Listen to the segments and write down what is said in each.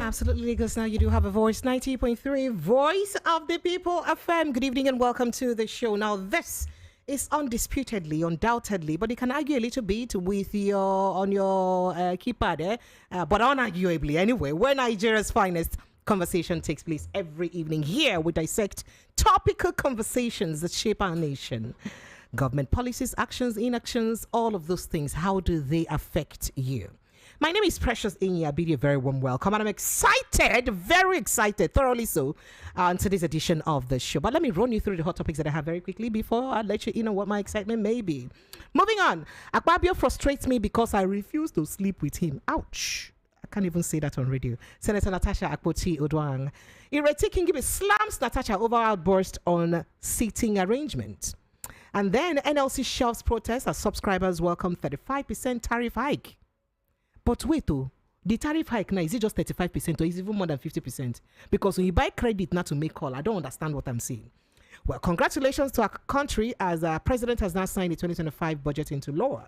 Absolutely, Lagos. Now you do have a voice. 90.3 Voice of the People FM. Good evening and welcome to the show. Now, this is undisputedly, undoubtedly, but you can argue a little bit with your keypad, but unarguably anyway, where Nigeria's finest conversation takes place every evening. Here we dissect topical conversations that shape our nation. Government policies, actions, inactions, all of those things. How do they affect you? My name is Precious Inyi. I bid you a very warm welcome, and I'm excited, very excited, thoroughly so, on today's edition of the show. But let me run you through the hot topics that I have very quickly before I let you know what my excitement may be. Moving on, Akpabio frustrates me because I refuse to sleep with him. Ouch. I can't even say that on radio. Senator Natasha Akpabio Ireti Kingibe slams Natasha over outburst on seating arrangement. And then NLC shelves protest as subscribers welcome 35% tariff hike. But wait, the tariff hike now, is it just 35% or is it even more than 50%? Because when you buy credit not to make call, I don't understand what I'm saying. Well, congratulations to our country as our president has now signed the 2025 budget into law.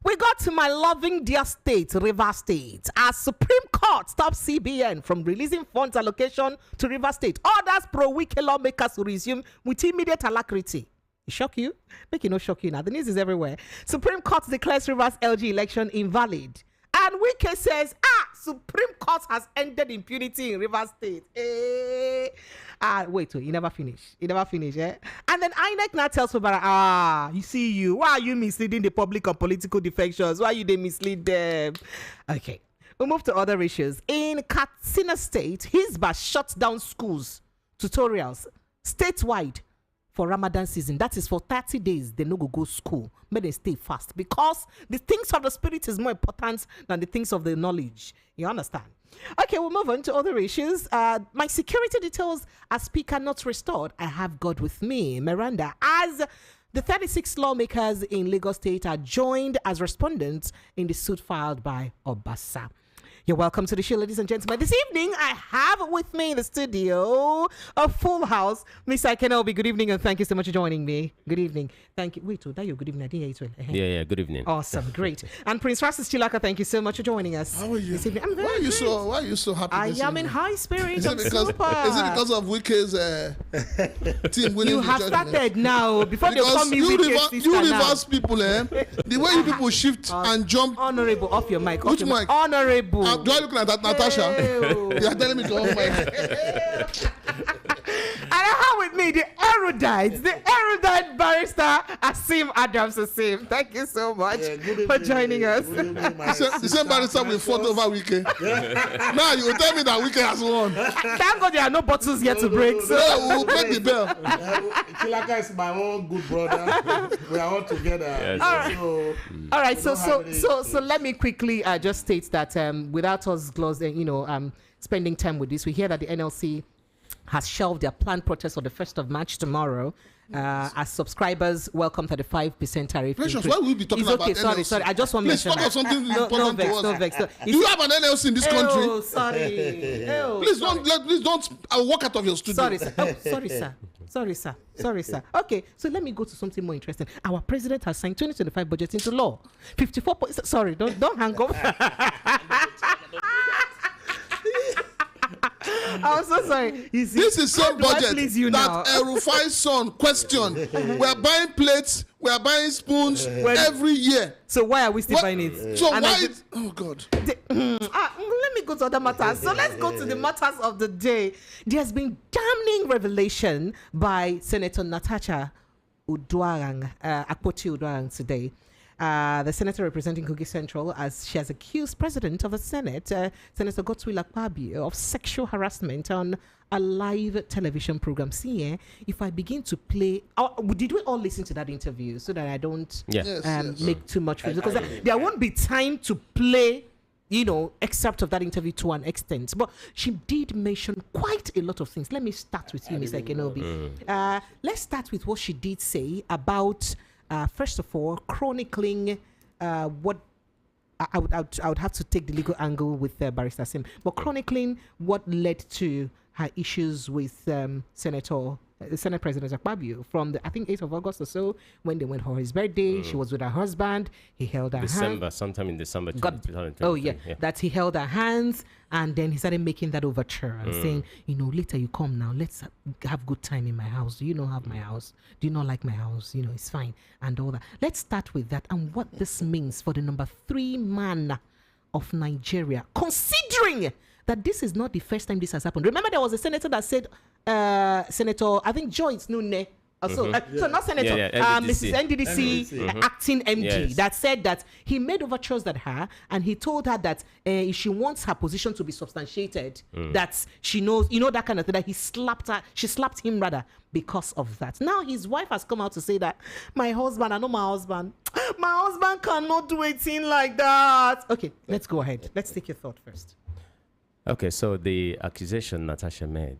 We got to my loving dear state, Rivers State, as Supreme Court stops CBN from releasing funds allocation to Rivers State. Orders pro-Wike lawmakers to resume with immediate alacrity. It shock you? Make it no shock you now. The news is everywhere. Supreme Court declares Rivers LG election invalid. And Wike says, Supreme Court has ended impunity in Rivers State. Wait, he never finished. He never finished, eh? And then INEC now tells Fubara, you see you. Why are you misleading the public on political defections? Why you they mislead them? Okay. We'll move to other issues. In Katsina State, Hizbah shuts down schools, tutorials, statewide, for Ramadan season. That is for 30 days. They no go school. But they stay fast. Because the things of the spirit is more important than the things of the knowledge. You understand? Okay, we'll move on to other issues. My security details as speaker not restored. I have God with me. Miranda, as the 36 lawmakers in Lagos State are joined as respondents in the suit filed by Obasa. You're welcome to the show, ladies and gentlemen. This evening, I have with me in the studio a full house. Miss Kenobi, good evening, and thank you so much for joining me. Good evening. Thank you. Wait, that you good evening. I didn't hear it well. Yeah, good evening. Awesome, great. And Prince Francis Chilaka, thank you so much for joining us. How are you? This evening. I'm very why are you so happy? I am in high spirits. I'm super. Is it because of Wike's team winning? You have started now. Before they call me Wike's sister you reverse people, the way you people shift and jump. Honorable, off your mic. Which mic? Honorable. Do I look like that, Natasha? You are telling me to hold mic. And I have with me the erudite barrister Asim Adams Asim. Thank you so much for joining us. The same barrister we fought over Wike. Now you will tell me that Wike has won. Thank God there are no bottles yet to break. So we'll break the bell. Chilaka is my own good brother. We are all together. Yes. All right. So let me quickly just state that without us spending time with this, we hear that the NLC has shelved their planned protest on the 1st of March tomorrow. As subscribers welcome 35% tariff increase. Why will we be talking about NLC? Sorry. I just want to mention that. Something important to us. No vex. Do you have an NLC in this country? Oh, sorry. Please don't walk out of your studio. Sorry, sir. Sorry, sir. Okay, so let me go to something more interesting. Our president has signed 2025 budget into law. 54 points. Sorry, don't hang up. I'm so sorry. This is some budget that Rufai's son questioned. We are buying plates, we are buying spoons every year. So why are we still buying it? So why? Oh God. Let me go to other matters. So let's go to the matters of the day. There has been damning revelation by Senator Natasha Akpabio today. The senator representing Kogi Central, as she has accused President of the Senate, Senator Godswill Akpabio, of sexual harassment on a live television program. See, if I begin to play, did we all listen to that interview so that I don't make too much because there won't be time to play, excerpt of that interview to an extent. But she did mention quite a lot of things. Let me start with you, Mr. Kenobi. Let's start with what she did say about. First of all, chronicling what I would have to take the legal angle with Barrister Sim, but chronicling what led to her issues with Senator Senate President Akpabio from the, I think, 8th of August or so, when they went for his birthday. She was with her husband. He held her hand. Sometime in December 2023. Oh, yeah. That he held her hands, and then he started making that overture and saying, later you come now, let's have good time in my house. Do you not have my house? Do you not like my house? It's fine. And all that. Let's start with that and what this means for the number 3 man of Nigeria, considering that this is not the first time this has happened. Remember, there was a senator that said, Senator, I think Joyce Nune, so not Senator, Mrs. NDDC acting MD, that said that he made overtures at her, and he told her that if she wants her position to be substantiated, that she knows, that kind of thing, that she slapped him rather because of that. Now his wife has come out to say that my husband cannot do a thing like that. Okay, let's go ahead. Let's take your thought first. Okay, so the accusation Natasha made,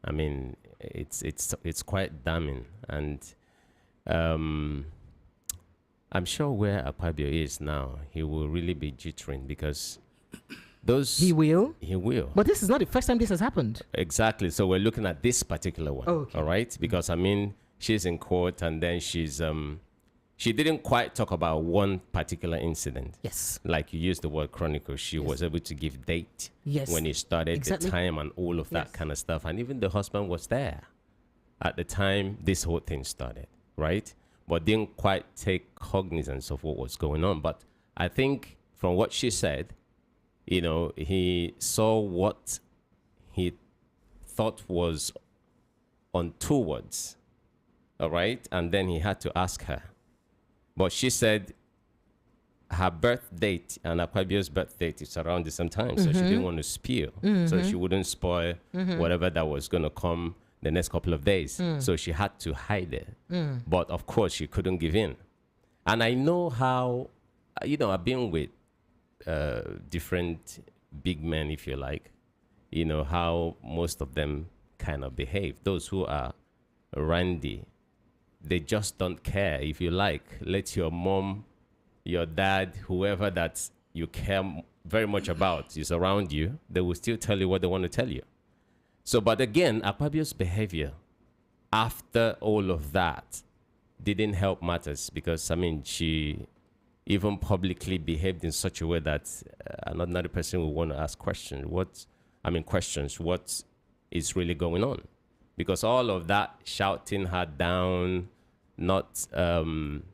I mean, it's quite damning, and I'm sure where Akpabio is now, he will really be jittering because He will? He will. But this is not the first time this has happened. Exactly. So we're looking at this particular one. Okay. All right? Because, I mean, she's in court, and then she didn't quite talk about one particular incident. Yes. Like you used the word chronicle. She was able to give date. Yes. When it started, exactly. the time and all of that kind of stuff. And even the husband was there at the time this whole thing started, right? But didn't quite take cognizance of what was going on. But I think from what she said, he saw what he thought was untowards, all right? And then he had to ask her. But she said her birth date and Akpabio's birth date is around the same time, so she didn't want to spill, so she wouldn't spoil whatever that was going to come the next couple of days. So she had to hide it. But of course, she couldn't give in. And I know how, I've been with different big men, if you like, how most of them kind of behave. Those who are randy, they just don't care. If you like, let your mom, your dad, whoever that you care very much about is around you, they will still tell you what they want to tell you. So, but again, Akpabio's behavior after all of that didn't help matters because, she even publicly behaved in such a way that another person will want to ask questions. What is really going on? Because all of that shouting her down, not letting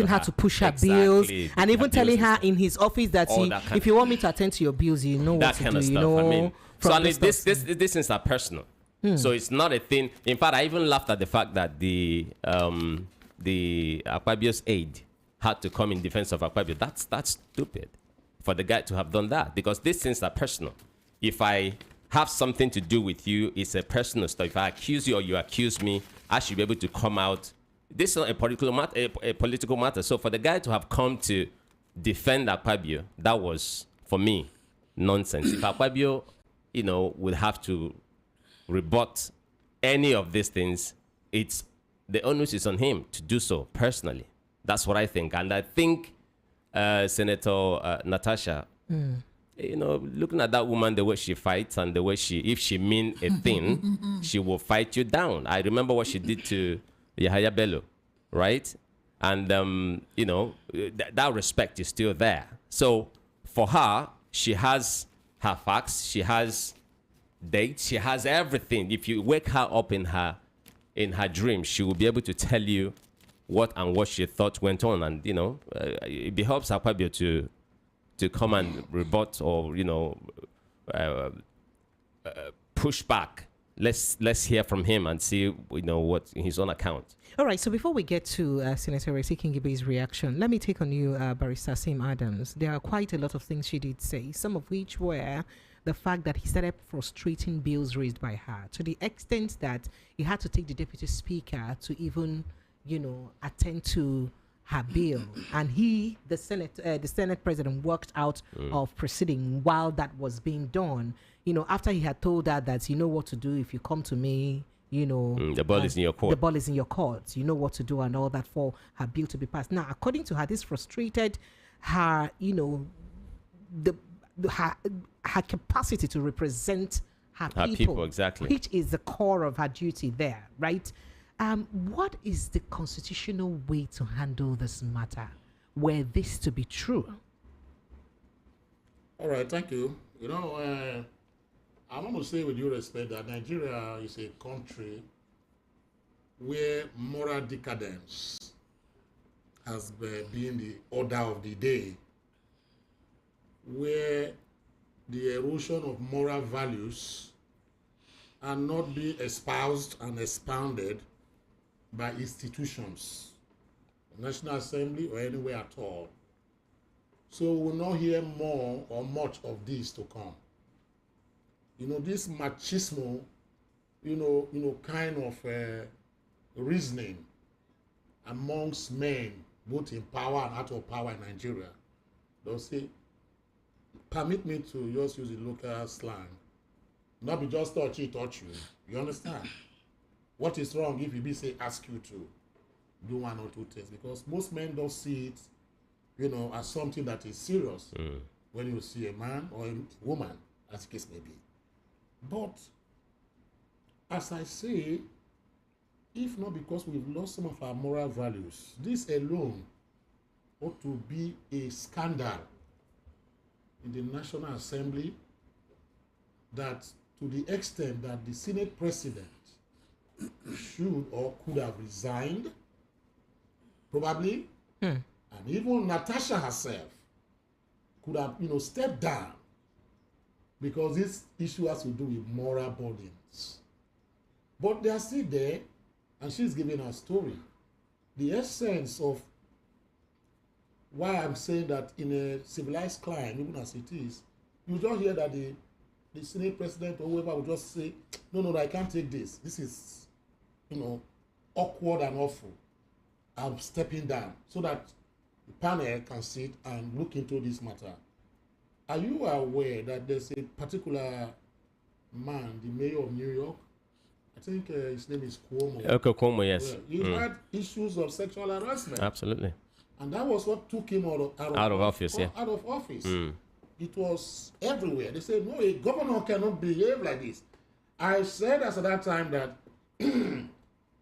her to push her bills, and even telling her in his office that if you want me to attend to your bills, you know what to do. So these things are personal. So it's not a thing. In fact, I even laughed at the fact that the Akpabio's aide had to come in defense of Akpabio. That's stupid for the guy to have done that, because these things are personal. If I have something to do with you, it's a personal stuff. If I accuse you or you accuse me, I should be able to come out. This is not a political matter. So for the guy to have come to defend Akpabio, that was, for me, nonsense. If Akpabio, would have to rebut any of these things, the onus is on him to do so personally. That's what I think. And I think Senator Natasha, looking at that woman, the way she fights and the way if she means a thing, she will fight you down. I remember what she did to Yahaya Bello, right? And, that respect is still there. So for her, she has her facts, she has dates, she has everything. If you wake her up in her dreams, she will be able to tell you what she thought went on. And, it behelps Akpabio to come and rebut or, push back. Let's hear from him and see, what in his own account. All right. So before we get to Senator Resi Kingibe's reaction, let me take on you, Barrister Sim Adams. There are quite a lot of things she did say, some of which were the fact that he started frustrating bills raised by her to the extent that he had to take the deputy speaker to even, attend to her bill, and the Senate president worked out of proceeding while that was being done. After he had told her that you know what to do if you come to me, the ball is in your court. The ball is in your court. You know what to do and all that for her bill to be passed. Now, according to her, this frustrated her, her capacity to represent her Her people, exactly. which is the core of her duty there, right? What is the constitutional way to handle this matter were this to be true? All right, thank you. You know, I want to say with due respect that Nigeria is a country where moral decadence has been the order of the day, where the erosion of moral values are not being espoused and expounded by institutions, National Assembly or anywhere at all. So we will not hear more or much of this to come. You know, this machismo, kind of reasoning amongst men, both in power and out of power in Nigeria, they'll say, permit me to just use the local slang, not be just touch you. You understand? What is wrong if you say ask you to do one or two things? Because most men don't see it, as something that is serious when you see a man or a woman, as the case may be. But as I say, if not because we've lost some of our moral values, this alone ought to be a scandal in the National Assembly, that to the extent that the Senate President should or could have resigned, probably, and even Natasha herself could have, stepped down, because this issue has to do with moral burdens. But they are still there, and she's giving her story. The essence of why I'm saying that in a civilized clime, even as it is, you just hear that the Senate President or whoever will just say, no, I can't take this. This is, awkward and awful. I'm stepping down, so that the panel can sit and look into this matter. Are you aware that there's a particular man, the mayor of New York? I think his name is Cuomo. Okay, Cuomo, yes. He had issues of sexual harassment. Absolutely. And that was what took him out of office. Yeah. Out of office. It was everywhere. They said, no, a governor cannot behave like this. I said at that time that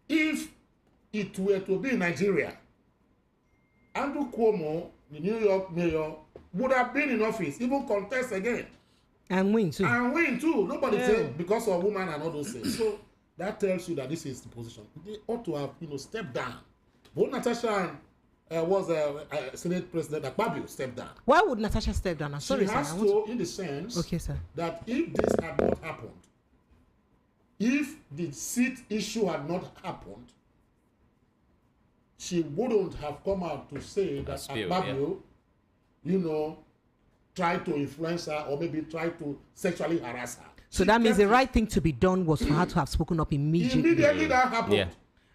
if it were to be in Nigeria, Andrew Cuomo, the New York mayor, would have been in office, even contest again. And win too. Nobody said because of woman and all those things. So that tells you that this is the position. They ought to have, stepped down. Both Natasha and was Senate President Akpabio stepped down. Why would Natasha step down? I'm sorry, she has sir. to, in the sense that if this had not happened, if the seat issue had not happened, she wouldn't have come out to say that Akpabio, tried to influence her or maybe tried to sexually harass her. So that means the right thing to be done was for her to have spoken up immediately. Immediately that happened.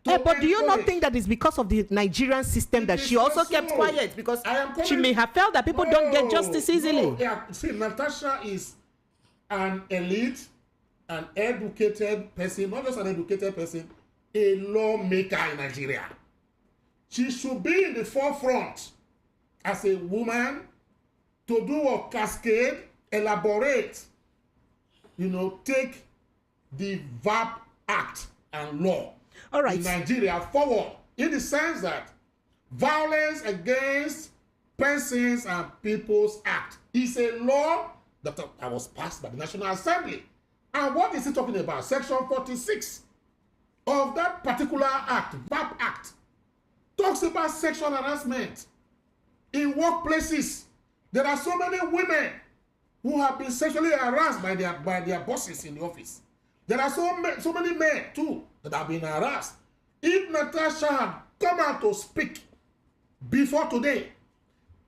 Yeah. But do you not think that it's because of the Nigerian system that she also kept quiet? Because she may have felt that people don't get justice easily. See, Natasha is an elite, an educated person, not just an educated person, a lawmaker in Nigeria. She should be in the forefront as a woman to do a cascade, elaborate, take the VAP Act and law in Nigeria forward, in the sense that Violence Against Persons and Peoples Act is a law that was passed by the National Assembly. And what is it talking about? Section 46 of that particular act, VAP Act, talks about sexual harassment in workplaces. There are so many women who have been sexually harassed by their bosses in the office. There are so many men too that have been harassed. If Natasha had come out to speak before today,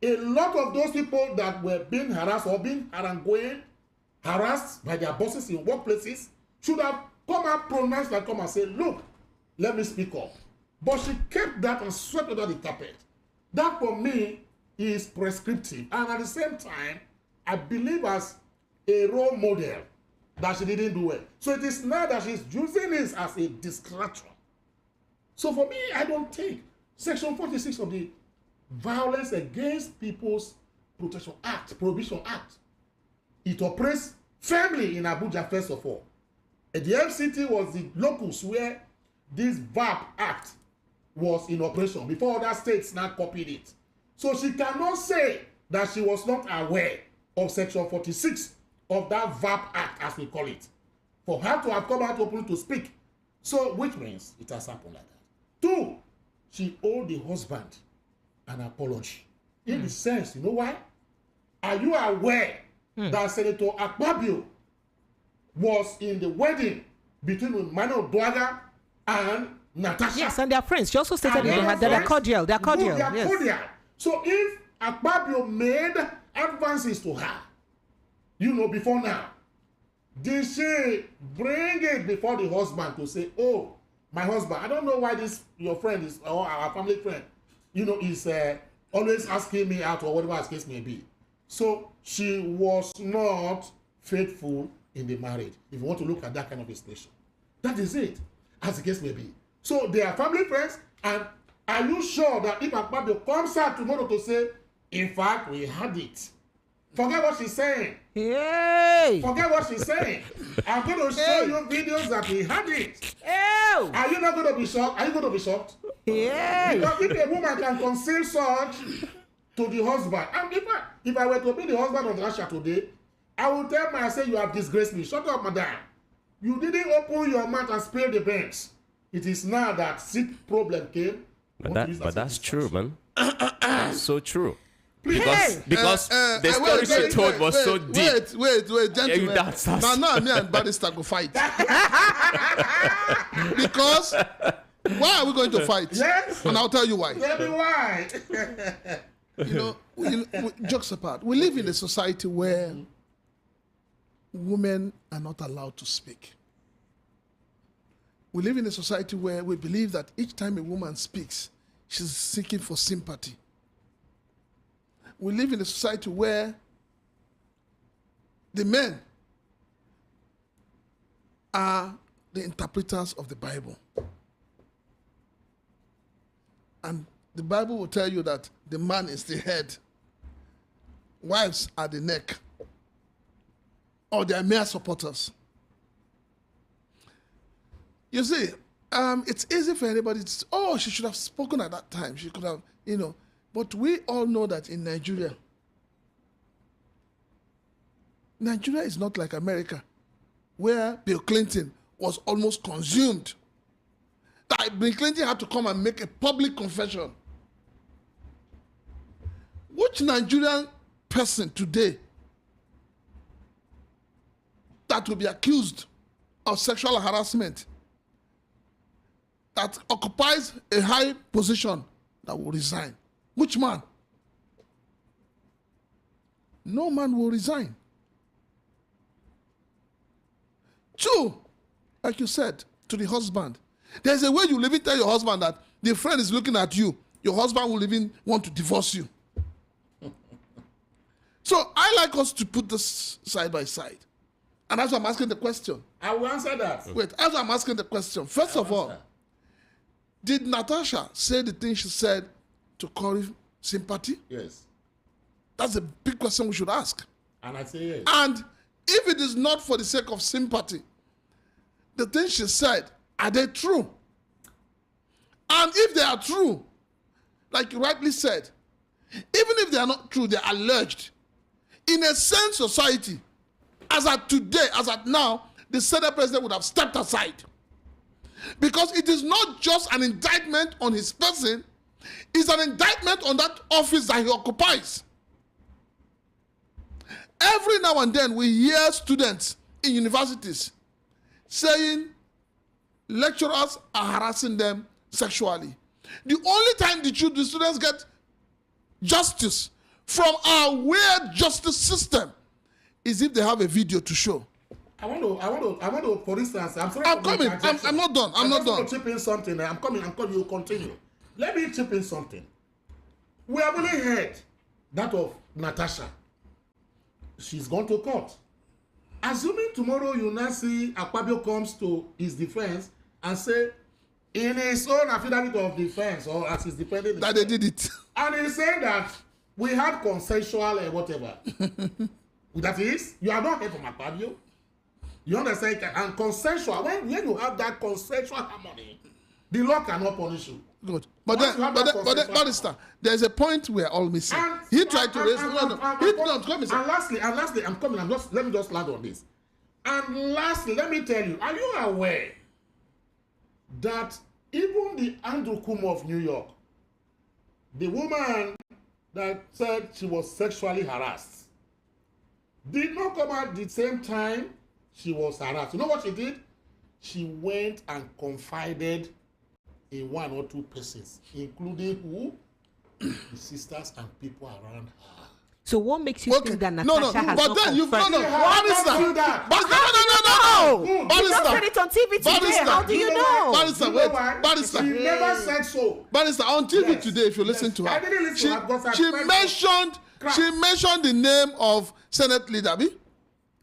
a lot of those people that were being harassed or being harassed by their bosses in workplaces should have come out, pronounced that, come and say, look, let me speak up. But she kept that and swept under the carpet. That for me is prescriptive. And at the same time, I believe as a role model that she didn't do it. So it is now that she's using this as a distraction. So for me, I don't think Section 46 of the Violence Against People's Protection Act, Prohibition Act, it operates firmly in Abuja, first of all. And the FCT was the locus where this VAP Act was in operation before other states now copied it. So she cannot say that she was not aware of Section 46 of that VAP Act, as we call it, for her to have come out openly to speak. So, which means it has happened like that. 2, she owed the husband an apology. In the sense, you know why? Are you aware that Senator Akpabio was in the wedding between Mano Dwaga and Natasha? Yes, and they're friends. She also stated that they're cordial. They're cordial. They are Yes. cordial. So if Akpabio made advances to her, you know, before now, did she bring it before the husband to say, oh, my husband, I don't know why this, your friend is, or our family friend, you know, is always asking me out or whatever the case may be. So she was not faithful in the marriage, if you want to look at that kind of a situation. That is it, as the case may be. So they are family friends, and are you sure that if Akpabio comes out tomorrow to say, in fact, we had it, forget what she's saying. Hey! Forget what she's saying. I'm going to show you videos that we had it. Ew! Are you not going to be shocked? Are you going to be shocked? Yeah. Because if a woman can conceal such to the husband, and if I were to be the husband of Natasha today, I will tell my, I say, you have disgraced me. Shut up, madam. You didn't open your mouth and spill the beans. It is now that sick problem came. But that's true, man. That's so true. Please. Because the story she told was so deep. Wait, gentlemen. That's Now, me and Barrister go fight. Because why are we going to fight? Yes. And I'll tell you why. Tell me why. You know, jokes apart, we live in a society where women are not allowed to speak. We live in a society where we believe that each time a woman speaks, she's seeking for sympathy. We live in a society where the men are the interpreters of the Bible. And the Bible will tell you that the man is the head, wives are the neck, or they are mere supporters. You see, it's easy for anybody to say, oh, she should have spoken at that time. She could have, you know. But we all know that in Nigeria is not like America, where Bill Clinton was almost consumed. That Bill Clinton had to come and make a public confession. Which Nigerian person today that will be accused of sexual harassment, that occupies a high position, that will resign? Which man? No man will resign. 2, like you said, to the husband. There's a way you even tell your husband that the friend is looking at you. Your husband will even want to divorce you. So I like us to put this side by side. And as I'm asking the question. I will answer that. Wait, as I'm asking the question, first of all, did Natasha say the thing she said to curry sympathy? Yes. That's a big question we should ask. And I say yes. And if it is not for the sake of sympathy, the things she said, are they true? And if they are true, like you rightly said, even if they are not true, they are alleged. In a sane society, as at today, as at now, the Senate president would have stepped aside. Because it is not just an indictment on his person, it's an indictment on that office that he occupies. Every now and then we hear students in universities saying lecturers are harassing them sexually. The only time the students get justice from our weird justice system is if they have a video to show. I want to, for instance, I'm sorry. I'm coming. I'm not done. I'm not done. To chip in something. I'm coming. You continue. Let me chip in something. We have only heard that of Natasha. She's gone to court. Assuming tomorrow you now see Akpabio comes to his defense and say, in his own affidavit of defense, or as he's defending that they did it. And he's saying that we had consensual whatever. That is, you are not here from Akpabio. You understand? And consensual, when you have that consensual harmony, the law cannot punish you. Good. But then, Barrister, there's a point we're all missing. He tried to raise. And lastly, I'm coming. Let me just land on this. And lastly, let me tell you, are you aware that even the Andrew Cuomo of New York, the woman that said she was sexually harassed, did not come out the same time she was harassed. You know what she did? She went and confided in one or two persons, including who? The sisters and people around her. So what makes you think that Natasha has but not then you've confirmed? Barrister. You just said it on TV today. How do you know? Barrister, You know wait. why? Barrister. She never said so. Barrister, on TV Yes. today, if you listen to I her, didn't listen to her because I she felt mentioned crap. she mentioned the name of Senate leader, Abi?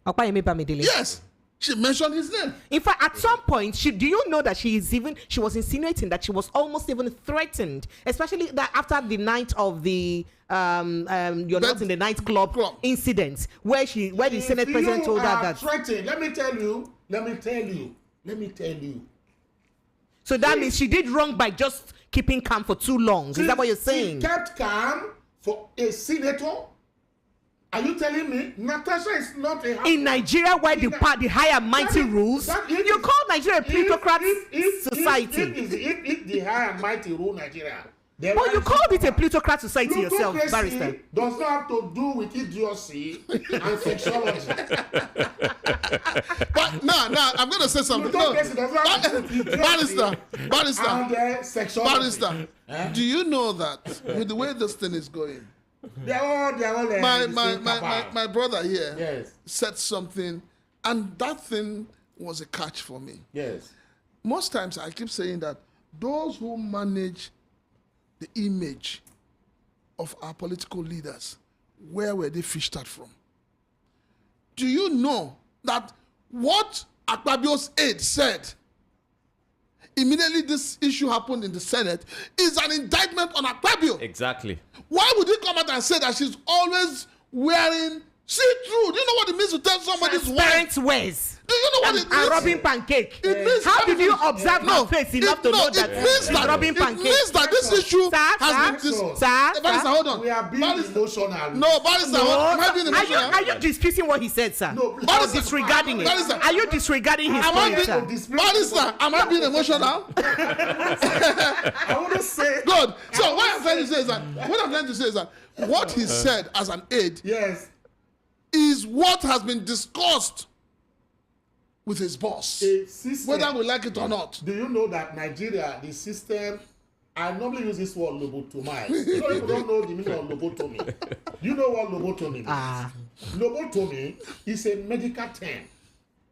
Okpayemi Bamidele. Yes, she mentioned his name. In fact, at some point, do you know that she was insinuating that she was almost even threatened, especially that after the night of the you're not in the nightclub incident, where the Senate president told her that. Threatened, let me tell you. So that means she did wrong by just keeping calm for too long. Is that what you're saying? She kept calm for a senator. Are you telling me Natasha is not a... In Nigeria, where the high and mighty rules, you call Nigeria a plutocrat society. If the high and mighty rule Nigeria... But you called it a plutocrat society yourself, Barrister. Does not have to do with idiocy and sexuality. But no, I'm going to say something. Plutocracy does not have to do with idiocy Barrister, sexuality. do you know that with the way this thing is going, They're all my brother here Yes. said something, and that thing was a catch for me. Yes. Most times I keep saying that those who manage the image of our political leaders, where were they fished out from? Do you know that what Akpabio's aide said immediately this issue happened in the Senate is an indictment on Akpabio? Exactly. Why would he come out and say that she's always wearing see-through? Do you know what it means to tell somebody's Transparent ways. Do you know what it means? And rubbing pancake. It means How did you observe her face enough to know that it means she's rubbing it pancake? means that this issue has been Barrister, hold on. We are being emotional. No, Barrister, am I being emotional? Are you disputing what he said, sir? No, Or disregarding it? Barrister. Are you disregarding his Am I point, sir? being, Barrister, am I being emotional? I want to say... Good. So what I'm trying to say is that what he said as an aide Yes. is what has been discussed with his boss, A system. whether we like it or not. Do you know that Nigeria, the system, I normally use this word lobotomize. You know, if you don't know the meaning of lobotomy. You know what lobotomy is? Lobotomy is a medical term.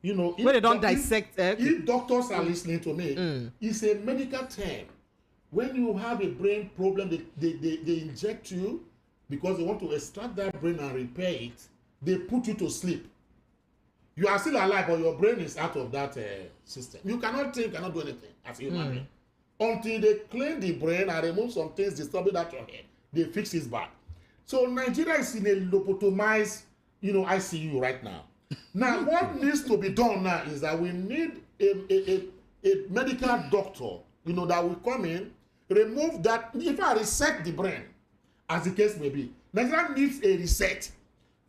You know, When they don't dissect if doctors are listening to me, it's a medical term. When you have a brain problem, they inject you because they want to extract that brain and repair it. They put you to sleep. You are still alive, but your brain is out of that system. You cannot think, cannot do anything as a human being. Until they clean the brain and remove some things disturbing that your head, they fix it back. So Nigeria is in a lobotomized, ICU right now. Now, what needs to be done now is that we need a medical doctor, that will come in, remove that, if I reset the brain, as the case may be. Nigeria needs a reset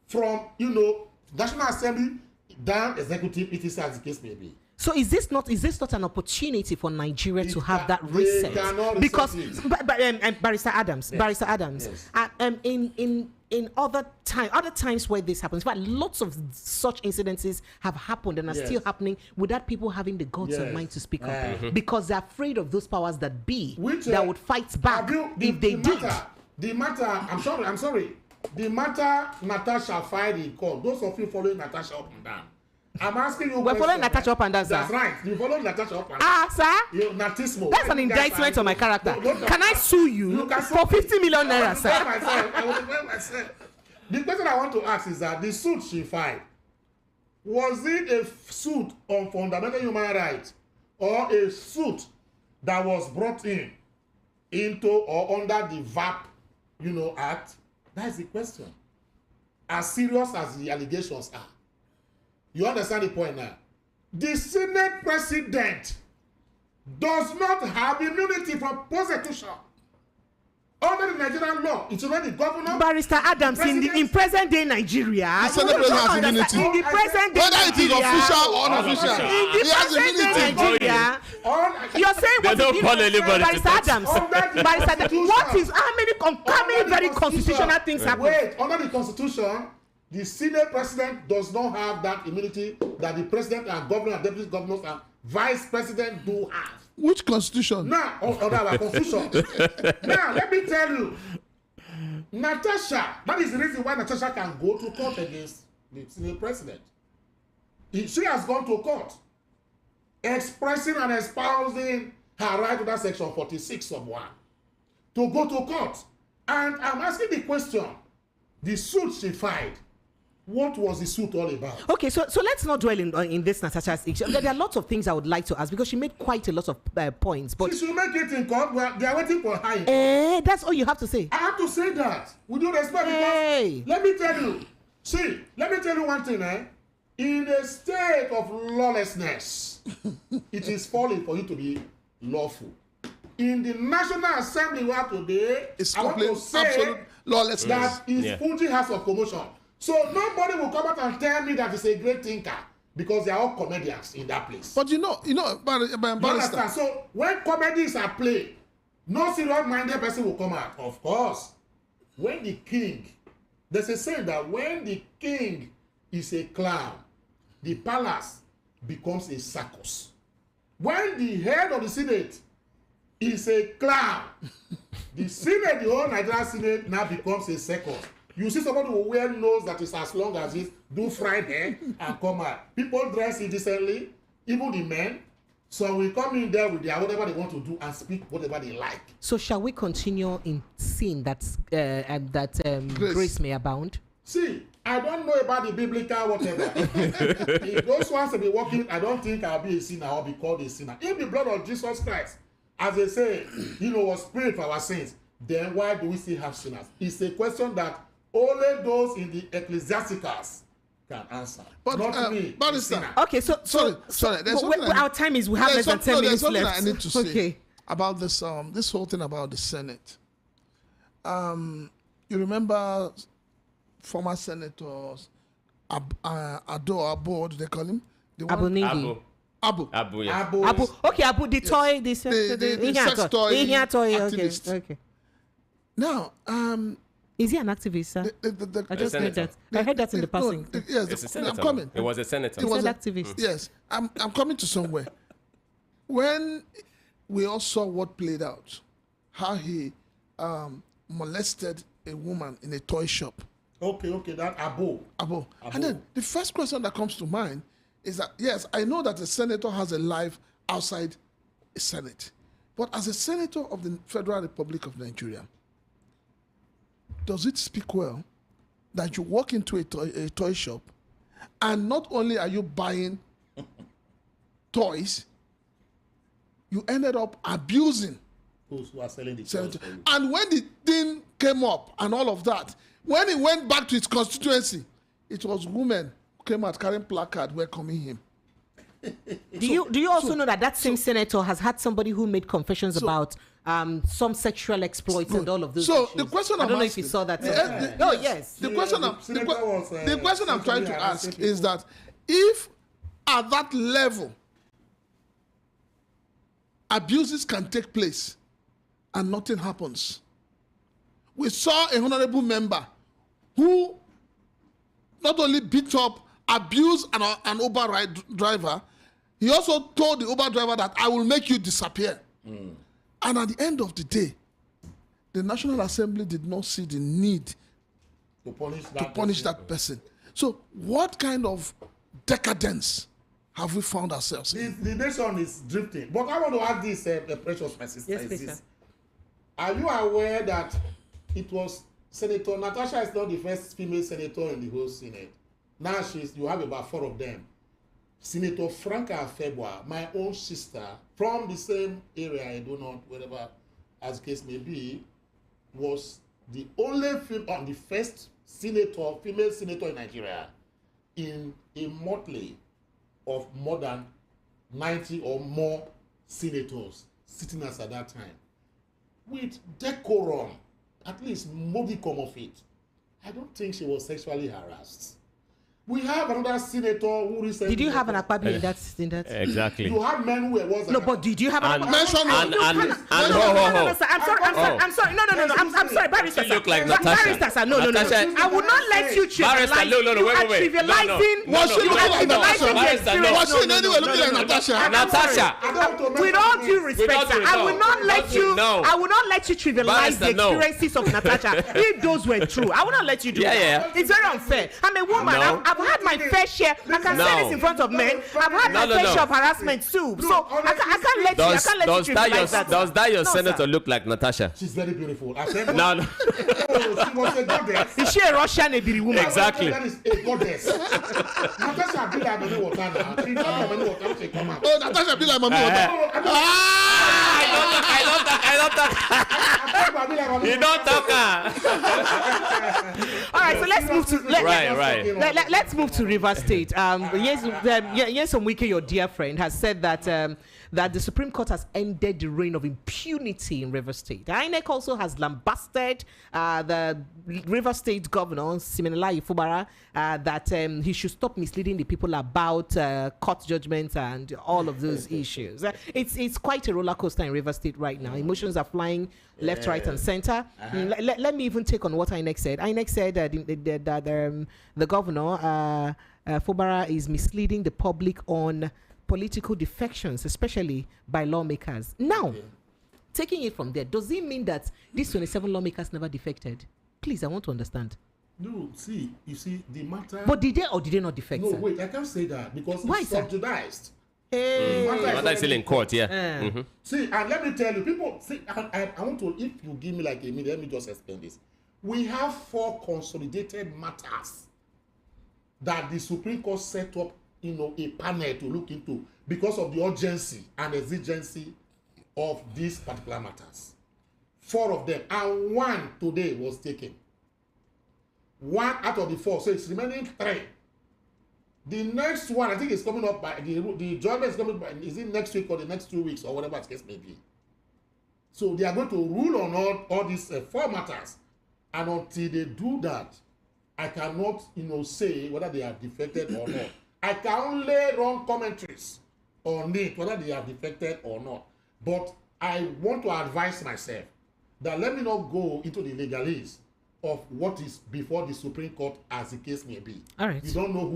from, National Assembly down executive, it is as the case may be. So is this not an opportunity for Nigeria to have that They reset? cannot Because reset Barrister Adams, Yes. in other times where this happens, but lots of such incidences have happened and are still happening without people having the guts and mind to speak up, because they're afraid of those powers that be that would fight back if they did. The matter, I'm sorry. The matter Natasha filed in court. Those of you following Natasha up and down. I'm asking you. We're following Natasha up and down, sir. That's right. You follow Natasha up and down. Sir. Natismo. That's an indictment on my character. Can I sue you can for 50 million naira, sir? I will defend myself. The question I want to ask is that the suit she filed, was it a suit on fundamental human rights or a suit that was brought into or under the VAP, Act? That's the question. as serious as the allegations are. You understand the point now? The Senate president does not have immunity from prosecution. Under the Nigerian law, it's already governor. Barrister Adams, in present day Nigeria, The Senate president has immunity. in the present day Whether it is Nigeria, official or unofficial, in the he has present day immunity. Nigeria, you're saying They what don't you call know, anybody to Barrister touch. Adams, Under the Barrister Adams, Constitution. what is how many very constitutional things happen? Wait, under the Constitution, the Senate president does not have that immunity that the president and governor and deputy governors and vice president do have. Which constitution? Now, under our Constitution. Now, let me tell you, Natasha, that is the reason why Natasha can go to court against the Senate president. She has gone to court, expressing and espousing her right to that section 46 of 1 to go to court. And I'm asking the question, the suit she filed, what was the suit all about? Okay, so let's not dwell in this Natasha's issue. There are lots of things I would like to ask because she made quite a lot of points. But She should make it in court. Well, they are waiting for her. that's all you have to say. I have to say that. We do respect Hey. because let me tell you one thing, in a state of lawlessness, it is folly for you to be lawful. In the National Assembly we have today, It's I want complete, to say absolute lawlessness. that is Yeah. Fuji house of commotion. So nobody will come out and tell me that it's a great thinker because they are all comedians in that place. But you know, You Barrister, understand? So when comedies are played, no serious-minded person will come out. Of course, when the king, there's a saying that when the king is a clown, the palace becomes a circus. When the head of the Senate is a clown, the Senate, the whole Nigerian Senate now becomes a circus. You see somebody who wear nose that is as long as this, do fried hair, and come out. People dress indecently, even the men. So we come in there with their whatever they want to do and speak whatever they like. So shall we continue in seeing that grace may abound? See, I don't know about the biblical whatever. If those ones to be working, I don't think I'll be a sinner or be called a sinner. If the blood of Jesus Christ, as they say, was paid for our sins, then why do we still have sinners? It's a question that only those in the ecclesiasticals can answer. But, not me. Barrister, the sinner. Okay, so sorry. There's something our time is we have less than 10 minutes there's something left. I need to say Okay. about this this whole thing about the Senate. You remember former senators Ado, they call him? The one- Abu Nidi. Abu. Abu. Abu, yeah. Abu, the toy, the sex toy activist. Okay. Now, Is he an activist, sir? I just heard senator. that. I heard that in the passing. Yes, It's a I'm senator. coming. It was a senator. It was Said a- activist. Yes, I'm coming to somewhere. When we all saw what played out, how he molested a woman in a toy shop. Okay, that Abu. Abu. And then the first question that comes to mind is that, yes, I know that a senator has a life outside a Senate. But as a senator of the Federal Republic of Nigeria, does it speak well that you walk into a toy shop and not only are you buying toys, you ended up abusing Those who are selling the senator. toys for you. And when the thing came up and all of that, when he went back to his constituency, it was women who came out carrying placard welcoming him. Do you also know that same senator has had somebody who made confessions about some sexual exploits and all of those So issues? the question I I'm don't know if asking, you saw that. yes. The question I'm trying to ask is that if at that level abuses can take place and nothing happens. We saw a honorable member who not only beat up, abused an Uber driver, he also told the Uber driver that I will make you disappear. And at the end of the day, the National Assembly did not see the need to punish that person. So what kind of decadence have we found ourselves in? The nation is drifting. But I want to ask this, precious my sister. Yes, please, sir. Are you aware that it was Senator Natasha is not the first female senator in the whole Senate? Now you have about 4 of them. Senator Franca Febua, my own sister, from the same area, I do not, wherever, as the case may be, was the only the first senator, female senator in Nigeria, in a motley of more than 90 or more senators sitting as at that time, with decorum, at least modicum of it. I don't think she was sexually harassed. We have another senator who recently... Did you have an Akpabio in that? Exactly. You have men who was... No, but did you have an Akpabio? Mention And it. No, sir. I'm sorry. No. I'm sorry, Barrister. You look like Sir. Natasha. Barrister, sir. No. Natasha. I will not let you trivialize. Barrister, no, You are wait. trivializing. Was she You looking are like Natasha? trivializing the Barrister, no. experience. Was she in any way looking like Natasha? Natasha. With all due respect, sir, I will not let you. No. I will not let you trivialize the Barrister, no. experiences of Natasha. If those were true, I will not let you do Yeah, that. yeah. It's very unfair. I'm a woman. No. I've had my fair share. I can say No. this in front of men. I've had my fair share of harassment too. So I can't let you. I can't let you trivialize that. Does that your No, senator sir. look like Natasha? She's very beautiful. I said, No. oh, she was a goddess. Is she a Russian Ebiri woman? Exactly. That is a goddess. Natasha be like many water now. She don't have many water. She come out. Oh, Natasha be like mommy water. I don't talk. You don't talk. All right, so let's move to Right. Let's move to River State. Yes, Wike, your dear friend, has said that that the Supreme Court has ended the reign of impunity in River State. INEC also has lambasted the River State governor, Siminalayi Fubara, that he should stop misleading the people about court judgments and all of those issues. It's quite a roller coaster in River State right now. Emotions are flying left, right, and center. Let me even take on what INEC said. INEC said that the governor, Fubara, is misleading the public on political defections, especially by lawmakers. Now, taking it from there, does it mean that these 27 lawmakers never defected? Please, I want to understand. No, you see, the matter... But did they or did they not defect? No, Sir? wait, I can't say that because Why, it's sir? subsidized. Hey. Mother is still in court, yeah. See, and let me tell you, people, see, I want to, if you give me like a minute, let me just explain this. We have 4 consolidated matters that the Supreme Court set up, a panel to look into because of the urgency and exigency of these particular matters. 4 of them, and 1 today was taken. 1 out of the 4, so it's remaining 3. The next one, I think, is coming up by the judgment is coming by. Is it next week or the next 2 weeks or whatever the case may be? So they are going to rule on all these 4 matters, and until they do that, I cannot, say whether they are defected or not. I can only run commentaries on it, whether they are defected or not. But I want to advise myself that let me not go into the legalese of what is before the Supreme Court, as the case may be. All right. You don't know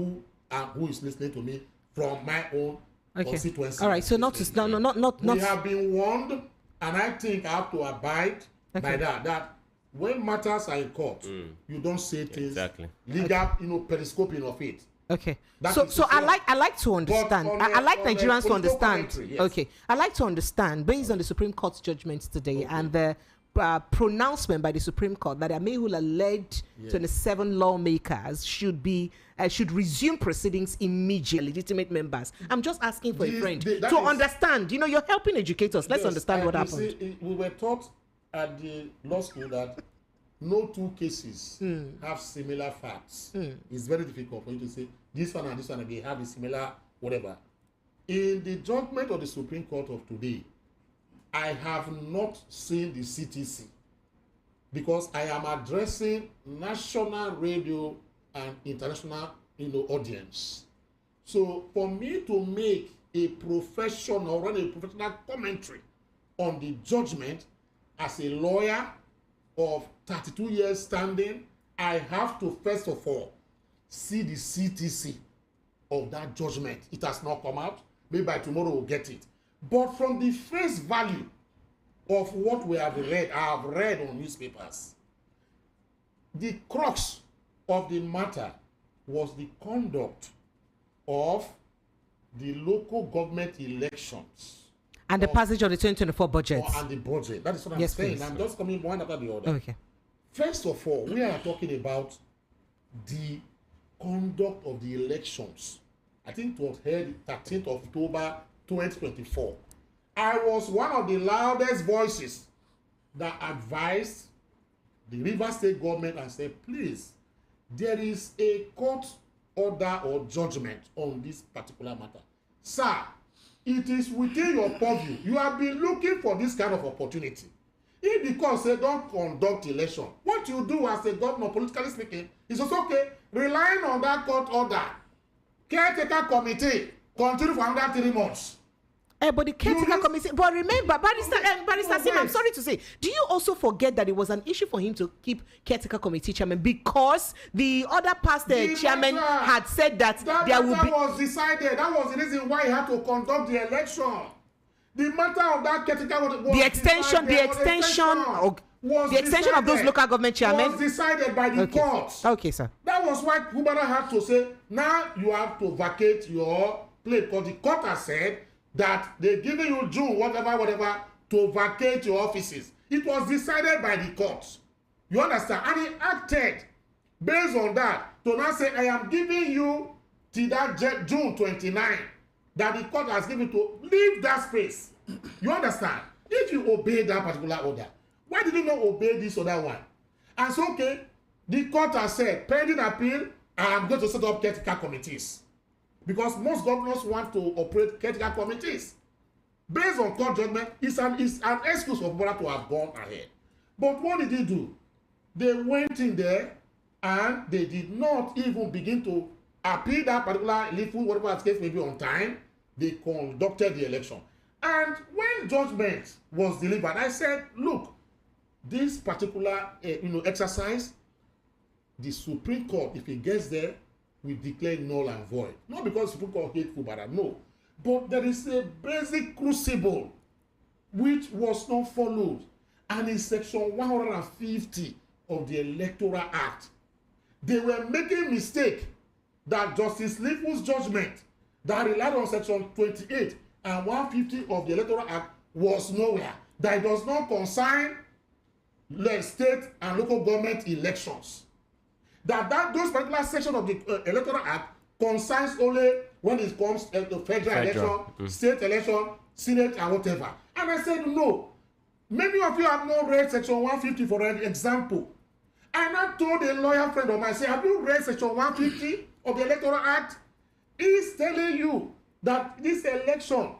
who is listening to me from my own constituency. All right. So not. We have been warned, and I think I have to abide by that. That when matters are in court, you don't say things legal, periscoping of it. Okay. That So I like to understand. I like Nigerians to understand. Yes. Okay. I like to understand based on the Supreme Court's judgments today and the pronouncement by the Supreme Court that Amehula led 27 lawmakers should resume proceedings immediately, legitimate members. I'm just asking for a friend to understand. You're helping educate us. Let's understand what happened. See, we were taught at the law school that no 2 cases have similar facts. It's very difficult for you to say this one and this one, they have a similar whatever. In the judgment of the Supreme Court of today, I have not seen the CTC because I am addressing national radio and international audience. So for me to make a professional, run a professional commentary on the judgment as a lawyer of 32 years standing, I have to first of all see the CTC of that judgment. It has not come out. Maybe by tomorrow we'll get it. But from the face value of what I have read on newspapers, the crux of the matter was the conduct of the local government elections. And the passage of the 2024 budget. And the budget. That is what I'm saying. Please. I'm just coming one after the other. Okay. First of all, we are talking about the conduct of the elections. I think it was held 13th of October 2024. I was one of the loudest voices that advised the River State government and said, please, there is a court order or judgment on this particular matter. Sir, it is within your purview. You have been looking for this kind of opportunity. If because they don't conduct election, what you do as a governor, politically speaking, is also okay, relying on that court order. Caretaker committee continue for another 3 months. But the caretaker committee, but remember, Barrister Sim, I'm sorry to say, do you also forget that it was an issue for him to keep caretaker committee chairman because the other past chairman had said that there will be... That was decided. That was the reason why he had to conduct the election. The matter of that caretaker was the extension of those local government chairmen was decided by the courts. Okay, sir. That was why Kubara had to say, now you have to vacate your place because the court has said that they're giving you June, whatever, to vacate your offices. It was decided by the courts. You understand? And he acted based on that to now say, I am giving you till that June 29 that the court has given to leave that space. You understand? If you obey that particular order, why did you not obey this other one? And so, okay, the court has said, pending appeal, I am going to set up caretaker committees. Because most governors want to operate caretaker committees. Based on court judgment, it's an excuse for Kubara to have gone ahead. But what did he do? They went in there and they did not even begin to appeal that particular legal, whatever the case may be, on time. They conducted the election. And when judgment was delivered, I said, look, this particular exercise, the Supreme Court, if it gets there, will declare null and void. Not because Supreme Court hate Kubara, no. But there is a basic crucible which was not followed. And in section 150 of the Electoral Act, they were making mistake that Justice Lifu's judgment that relied on section 28 and 150 of the Electoral Act was nowhere. That it does not concern state and local government elections. That those particular sections of the Electoral Act concerns only when it comes to federal election, state election, senate, and whatever. And I said, no. Many of you have not read section 150 for an example. And I told a lawyer friend of mine, I said, have you read section 150 of the Electoral Act? He's telling you that this election,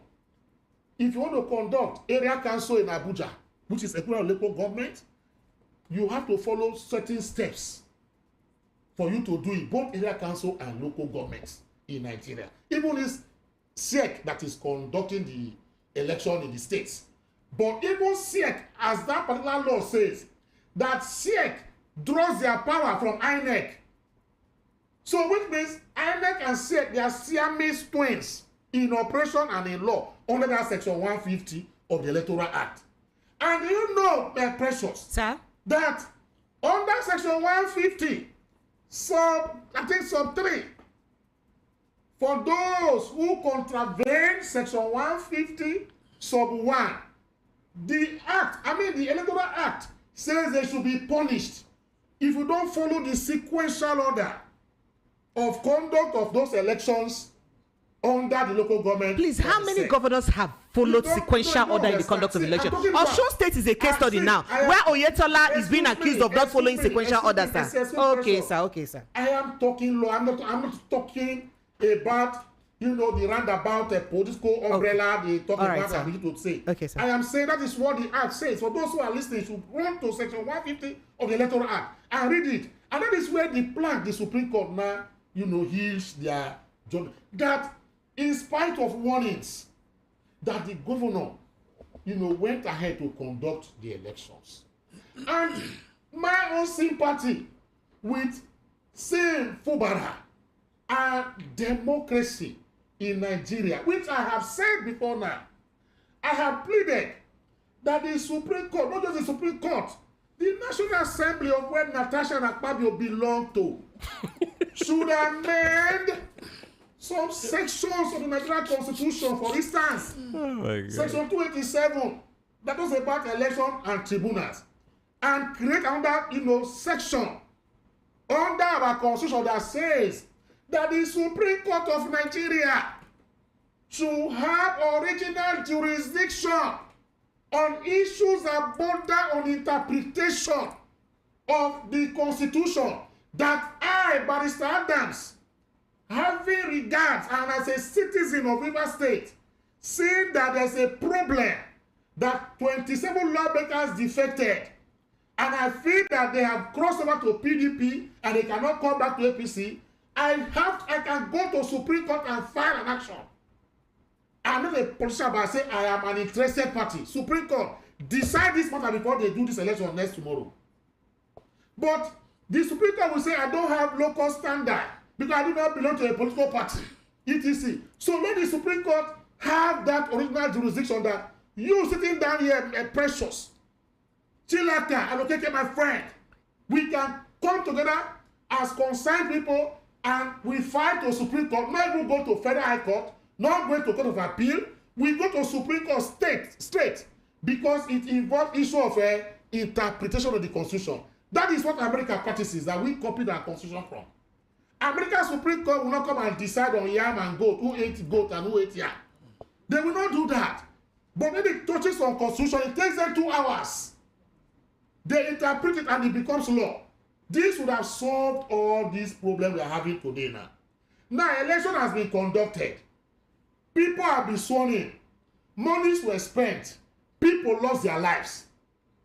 if you want to conduct area council in Abuja, which is equivalent of local government, you have to follow certain steps for you to do it, both area council and local governments in Nigeria. Even this SEC that is conducting the election in the states. But even SEC, as that particular law says, that SEC draws their power from INEC. So which means INEC and SEC, they are Siamese twins in operation and in law under that section 150 of the Electoral Act. And you know, Precious, sir, that under section 150, sub 3, for those who contravene section 150 sub 1, the Electoral Act says they should be punished if you don't follow the sequential order of conduct of those elections under the local government. Please, how many governors have followed sequential order in the conduct of election? Osun State is a case study now, where Oyetola is being accused of not following sequential order, sir. Okay, sir. I am talking law. I'm not talking about the roundabout political umbrella they talk about and to say. Okay, sir. I am saying that is what the Act says. For those who are listening, should run to section 150 of the Electoral Act and read it. And that is where the Supreme Court now, heals their judgment. That in spite of warnings that the governor, went ahead to conduct the elections. And my own sympathy with same Fubara and democracy in Nigeria, which I have said before now, I have pleaded that the Supreme Court, not just the Supreme Court, the National Assembly of where Natasha and Akpabio belong to, should amend some sections of the Nigerian Constitution, for instance, section 287, that was about election and tribunals, and create another, section under our Constitution that says that the Supreme Court of Nigeria should have original jurisdiction on issues that border on interpretation of the Constitution. that I, Barrister Adams, having regards and as a citizen of Rivers State, seeing that there's a problem that 27 lawmakers defected, and I feel that they have crossed over to PDP and they cannot come back to APC, I can go to Supreme Court and file an action. I'm not a politician, but I say I am an interested party. Supreme Court, decide this matter before they do this election next tomorrow. But the Supreme Court will say I don't have local standard because I do not belong to a political party, etc. So let the Supreme Court have that original jurisdiction that you sitting down here, precious, Chilaka, allocated my friend, we can come together as concerned people and we fight to Supreme Court, not even go to Federal High Court, not going to Court of Appeal. We go to Supreme Court straight because it involves issue of interpretation of the Constitution. That is what America practices, that we copied our Constitution from. American Supreme Court will not come and decide on yam and goat, who ate goat and who ate yam. They will not do that. But when it touches on Constitution, it takes them 2 hours. They interpret it and it becomes law. This would have solved all these problems we are having today now. Now, election has been conducted. People have been sworn in. Monies were spent. People lost their lives.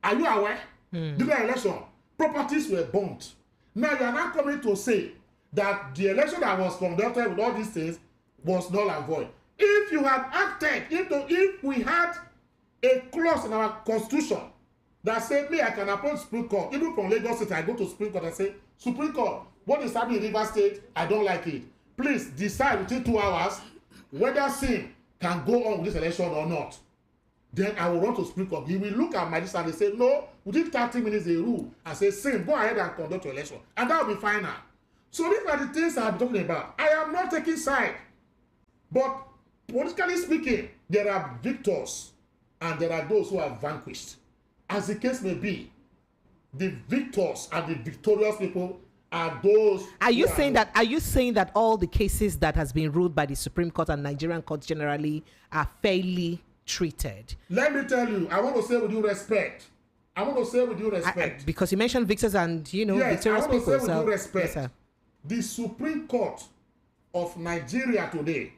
Are you aware? During the election, properties were burnt. Now, you are not coming to say that the election that was conducted with all these things was null and void. If you had acted, if we had a clause in our Constitution that said, me, I can approach Supreme Court, even from Lagos State, I go to Supreme Court and say, Supreme Court, what is happening in Rivers State, I don't like it. Please decide within 2 hours whether SIM can go on with this election or not. Then I will run to Supreme Court. He will look at my list and they say, no, within 30 minutes they rule and say, SIM, go ahead and conduct your election. And that will be final. So these are the things I'm talking about. I am not taking side. But politically speaking, there are victors and there are those who are vanquished. As the case may be, the victors and the victorious people are those. Are you saying that all the cases that has been ruled by the Supreme Court and Nigerian courts generally are fairly treated? Let me tell you, I want to say with due respect. Because you mentioned victors and yes, victorious I want people. to say with due respect. Yes, the Supreme Court of Nigeria today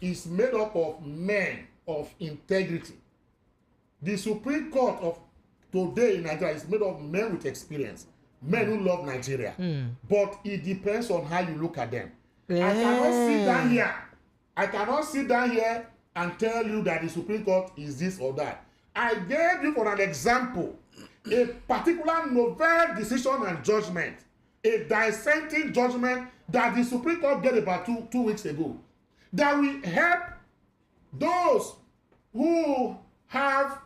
is made up of men of integrity. The Supreme Court of today in Nigeria is made up of men with experience, men who love Nigeria. But it depends on how you look at them. Yeah. I cannot sit down here and tell you that the Supreme Court is this or that. I gave you for an example a particular novel decision and judgment, a dissenting judgment that the Supreme Court gave about two weeks ago, that will help those who have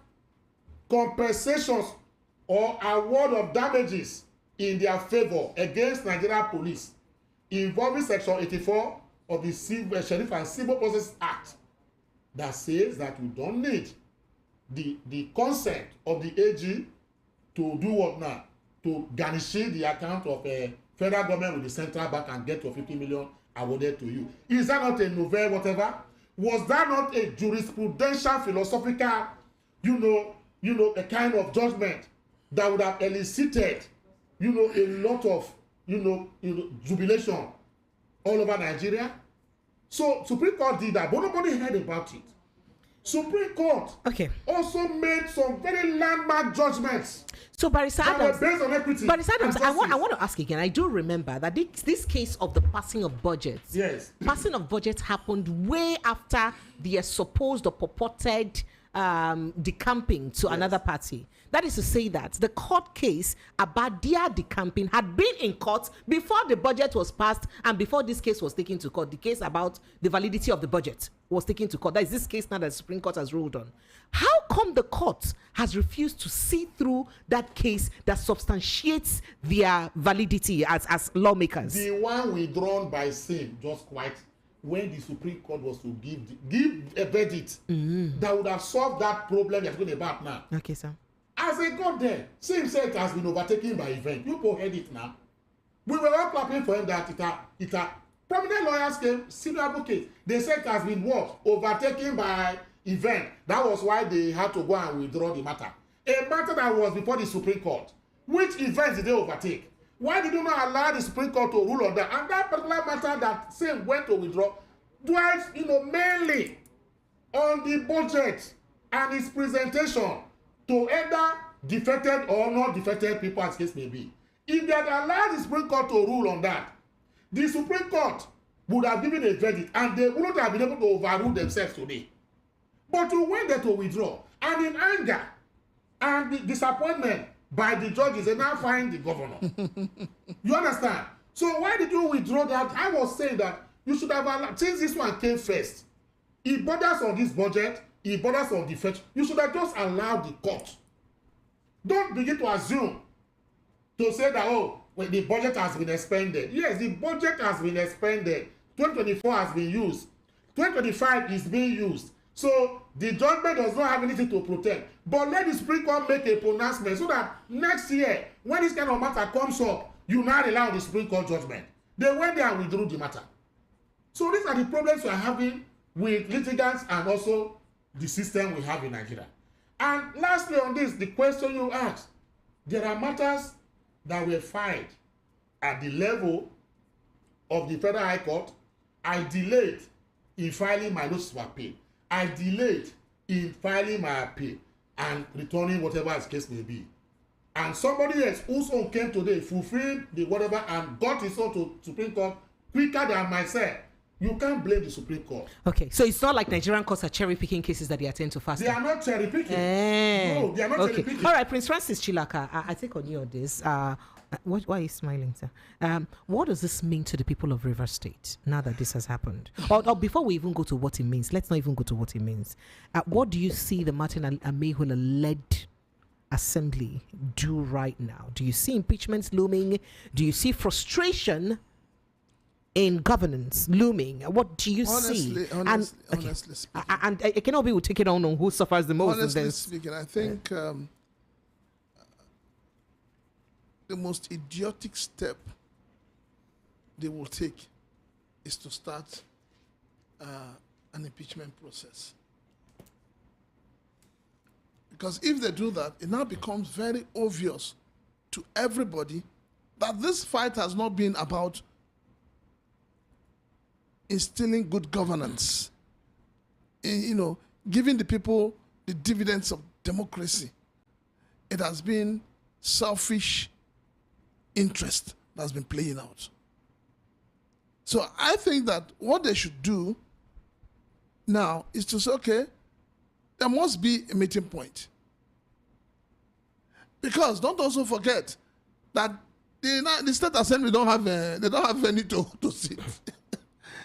compensations or award of damages in their favor against Nigeria police involving Section 84 of the Sheriff and Civil Process Act that says that we don't need the consent of the AG to do what now? To garnish the account of a federal government with the central bank and get your 50 million awarded to you. Is that not a novel whatever? Was that not a jurisprudential philosophical, a kind of judgment that would have elicited, a lot of, jubilation all over Nigeria? So Supreme Court did that, but nobody heard about it. Supreme Court also made some very landmark judgments. So Barrister Adams, based on equity. Barrister Adams, I want to ask again. I do remember that this case of the passing of budgets. Yes. Passing of budgets happened way after the supposed or purported decamping to another party. That is to say that the court case about their decamping had been in court before the budget was passed and before this case was taken to court. The case about the validity of the budget was taken to court. That is this case now that the Supreme Court has ruled on. How come the court has refused to see through that case that substantiates their validity as lawmakers? The one withdrawn by SIM just quite when the Supreme Court was to give a verdict that would have solved that problem you're talking about now. Okay, sir. As they got there, SIM said it has been overtaken by event. People heard it now. We were all clapping for him that it prominent lawyers came, senior advocates. They said it has been what? Overtaken by event. That was why they had to go and withdraw the matter. A matter that was before the Supreme Court. Which events did they overtake? Why did you not allow the Supreme Court to rule on that? And that particular matter that same went to withdraw dwells, mainly on the budget and its presentation to either defected or not defected people, as case may be. If they had allowed the Supreme Court to rule on that, the Supreme Court would have given a verdict and they wouldn't have been able to overrule themselves today. But we went there to withdraw. And in anger and the disappointment by the judges, they now find the governor. You understand? So why did you withdraw that? I was saying that you should have allowed, since this one came first, it borders on this budget, it borders on the fetch, you should have just allowed the court. Don't begin to assume to say that, oh, well, the budget has been expended. Yes, the budget has been expended. 2024 has been used. 2025 is being used. So the judgment does not have anything to protect. But let the Supreme Court make a pronouncement so that next year, when this kind of matter comes up, you now rely on the Supreme Court judgment. They went there and withdrew the matter. So these are the problems we are having with litigants and also the system we have in Nigeria. And lastly on this, the question you asked, there are matters that were filed at the level of the Federal High Court. I delayed in filing my notice of appeal. I delayed in filing my appeal and returning whatever the case may be. And somebody else whose own came today, fulfilled the whatever and got his own to Supreme Court quicker than myself. You can't blame the Supreme Court. Okay, so it's not like Nigerian courts are cherry-picking cases that they attend to faster. They are not cherry-picking. No, they are not cherry-picking. All right, Prince Francis Chilaka, I think on you on this. Why are you smiling, sir? What does this mean to the people of Rivers State now that this has happened? Or before we even go to what it means, let's not even go to what it means. What do you see the Martin Amaewhule-led assembly do right now? Do you see impeachments looming? Do you see frustration in governance looming? What do you see? Honestly speaking, and it cannot be we take it on who suffers the most. Honestly speaking, I think the most idiotic step they will take is to start an impeachment process. Because if they do that, it now becomes very obvious to everybody that this fight has not been about instilling good governance, giving the people the dividends of democracy. It has been selfish interest that's been playing out. So I think that what they should do now is to say, okay, there must be a meeting point. Because don't also forget that the State Assembly don't have any to sit.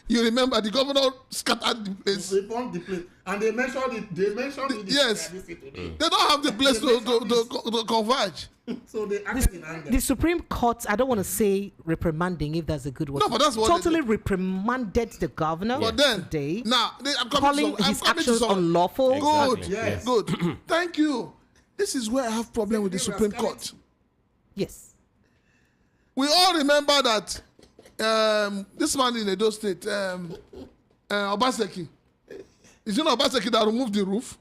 You remember the governor scattered the place. They burned the place. And they mentioned it. Yes. They don't have the place to converge. So they acted in anger. The Supreme Court, I don't want to say reprimanding, if that's a good word. No, but that's what totally reprimanded the governor today. Now, calling his actions unlawful. Good. Exactly. Yes. Good. Thank you. This is where I have problem with the Supreme Court. Yes. We all remember that this man in Edo State, Obaseki. Is it not Obaseki that removed the roof?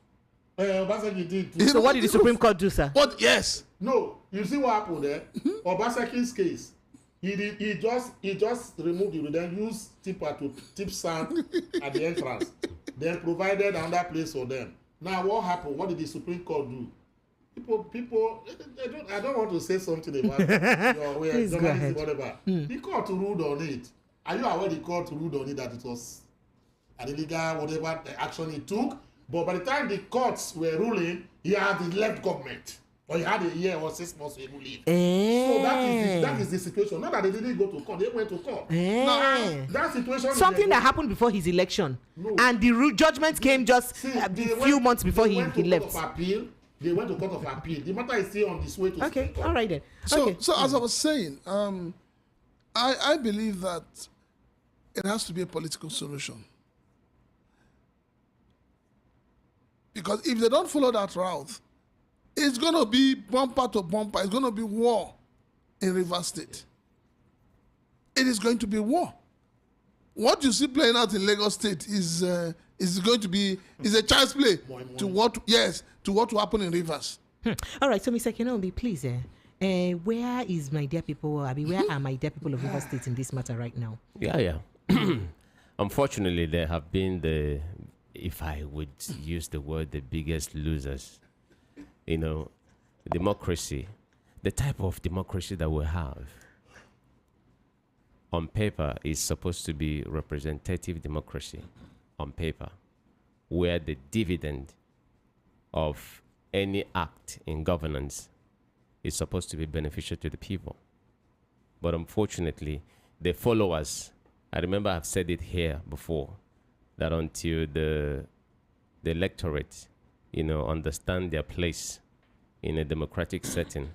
Obaseki did. So what did the Supreme Court do, sir? What? Yes. No, you see what happened there? Obaseki's case, he just removed the roof, then used tipper to tip sand at the entrance, then provided another place for them. Now what happened? What did the Supreme Court do? People, I don't want to say something about your way, please go ahead. Whatever. The court ruled on it. Are you aware the court ruled on it that it was an illegal whatever action he took? But by the time the courts were ruling, he had left government. Or he had a year or 6 months to leave. So that is the situation. Not that they didn't go to court, they went to court. Now, that situation something that happened before his election. No. And the judgment came just a few months before he left. They went to court of appeal. The matter is still on this way to okay, all right then. So as I was saying, I believe that it has to be a political solution. Because if they don't follow that route, it's going to be bumper to bumper. It's going to be war in Rivers State. It is going to be war. What you see playing out in Lagos State is going to be a child's play to what will happen in Rivers. All right, so Mr. Kenobi, please, Where is my dear people? I mean, where are my dear people of River State in this matter right now? Yeah. Unfortunately, there have been if I would use the word, the biggest losers. Democracy, the type of democracy that we have on paper is supposed to be representative democracy on paper, where the dividend of any act in governance is supposed to be beneficial to the people. But unfortunately, the followers, I remember I've said it here before, that until the electorate, understand their place in a democratic setting,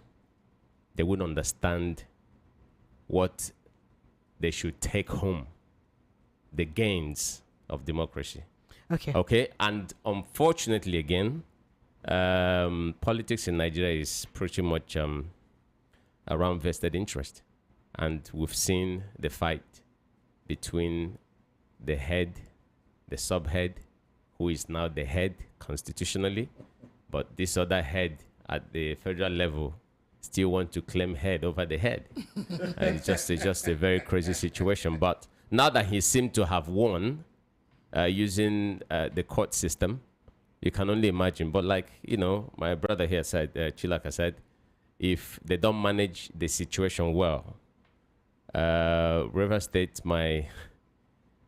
they would understand what they should take home, the gains of democracy. Okay. And unfortunately, again, politics in Nigeria is pretty much around vested interest. And we've seen the fight between the head, the subhead, who is now the head constitutionally, but this other head at the federal level still want to claim head over the head. And it's just a very crazy situation. But now that he seemed to have won using the court system, you can only imagine. But like, my brother here said, Chilaka said, if they don't manage the situation well, River State might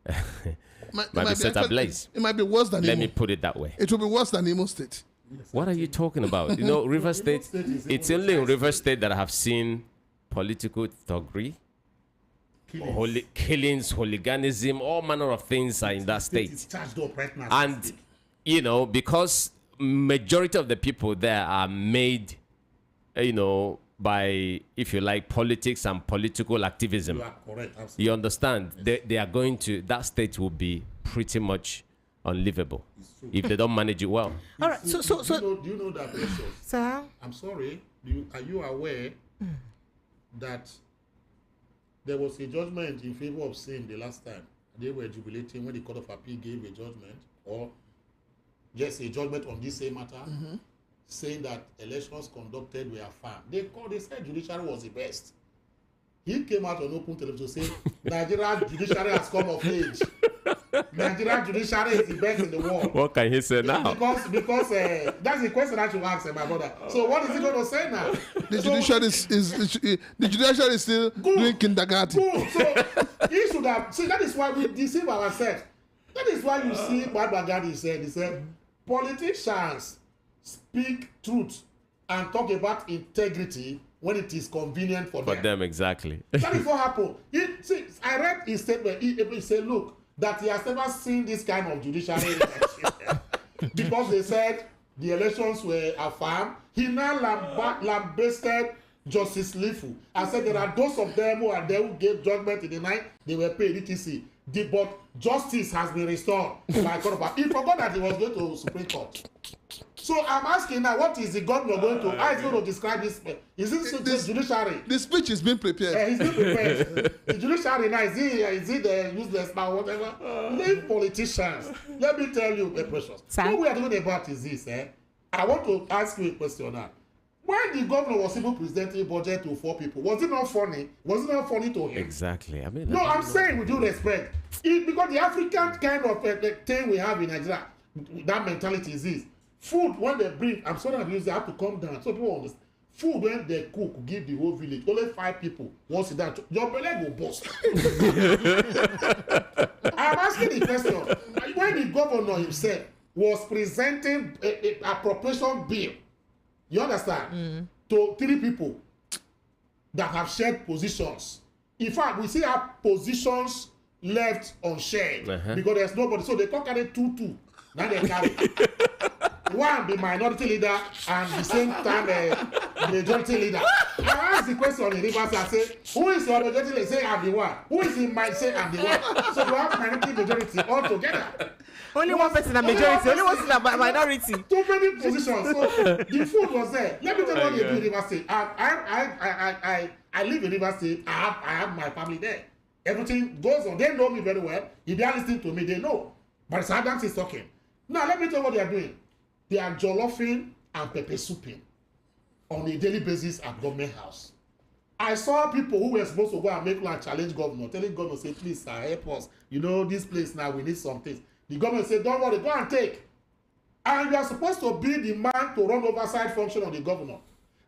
be set ablaze. It might be worse than Let me put it that way. It will be worse than Imo State. What are you talking about? River State, it's only in River State that I have seen political thuggery, killings, hooliganism, all manner of things are in that state. It's charged up right now. And, because majority of the people there are made, by, if you like, politics and political activism. You are correct. Absolutely. You understand? They are going to, that state will be pretty much unlivable if they don't manage it well. All right. So, do you know that, Precious? sir, I'm sorry. Are you aware that there was a judgment in favor of sin the last time? They were jubilating when the Court of Appeal gave a judgment, or just a judgment on this same matter, saying that elections conducted were farm. They said judiciary was the best. He came out on open television saying Nigeria judiciary has come of age. Nigeria judiciary is the best in the world. What can he say now? Because that's the question I should ask my brother. So what is he going to say now? The judiciary is still doing kindergarten. Good. So he should have. See, that is why we deceive ourselves. That is why you see what Baghdadi said. He said politicians speak truth and talk about integrity when it is convenient for them. For them, exactly. That is what happened. I read his statement. He said, look, that he has never seen this kind of judiciary election. Because they said the elections were affirmed. He now lambasted Justice Lifu and said there are those of them who are there who gave judgment in the night, they were paid etc. But justice has been restored by court of appeal. He forgot that he was going to Supreme Court. So I'm asking now, what is the governor going to? How is he going to describe this? Is this judiciary? The speech is being prepared. He's being prepared. The judiciary now is he the useless now, whatever? Leave politicians. Let me tell you, Precious. What we are talking about is this. I want to ask you a question now. When the governor was even presenting budget to 4 people, was it not funny? Was it not funny to him? Exactly. I mean, no, I'm saying with due respect, because the African kind of thing we have in Nigeria, that mentality is this. Food, when they bring, I'm sorry I'm using, they have to come down. So people understand. Food, when they cook, give the whole village, only 5 people want sit down. Your belly will burst. I'm asking the question. When the governor himself was presenting a appropriation bill, you understand, to 3 people that have shared positions. In fact, we still have positions left unshared because there's nobody. So they can't carry 2-2. Now they carry. One be minority leader and the same time majority leader. I ask the question in Rivers and say, who is your majority leader? Say I'm the one. Who is in my say I'm the one? So you have minority majority all together. Only one person a majority, only one person a minority. Too many positions. So the food was there. Let me tell you what they do in Rivers State. I live in Rivers State. I have my family there. Everything goes on. They know me very well. If they are listening to me, they know. But Sir Adams is talking. Now let me tell you what they are doing. They are jollofing and pepper souping. on a daily basis at government house. I saw people who were supposed to go and make like challenge governor, telling governor, say, please, sir, help us. You know, this place now, we need some things. The government said, don't worry, go and take. And you are supposed to be the man to run oversight function of the governor.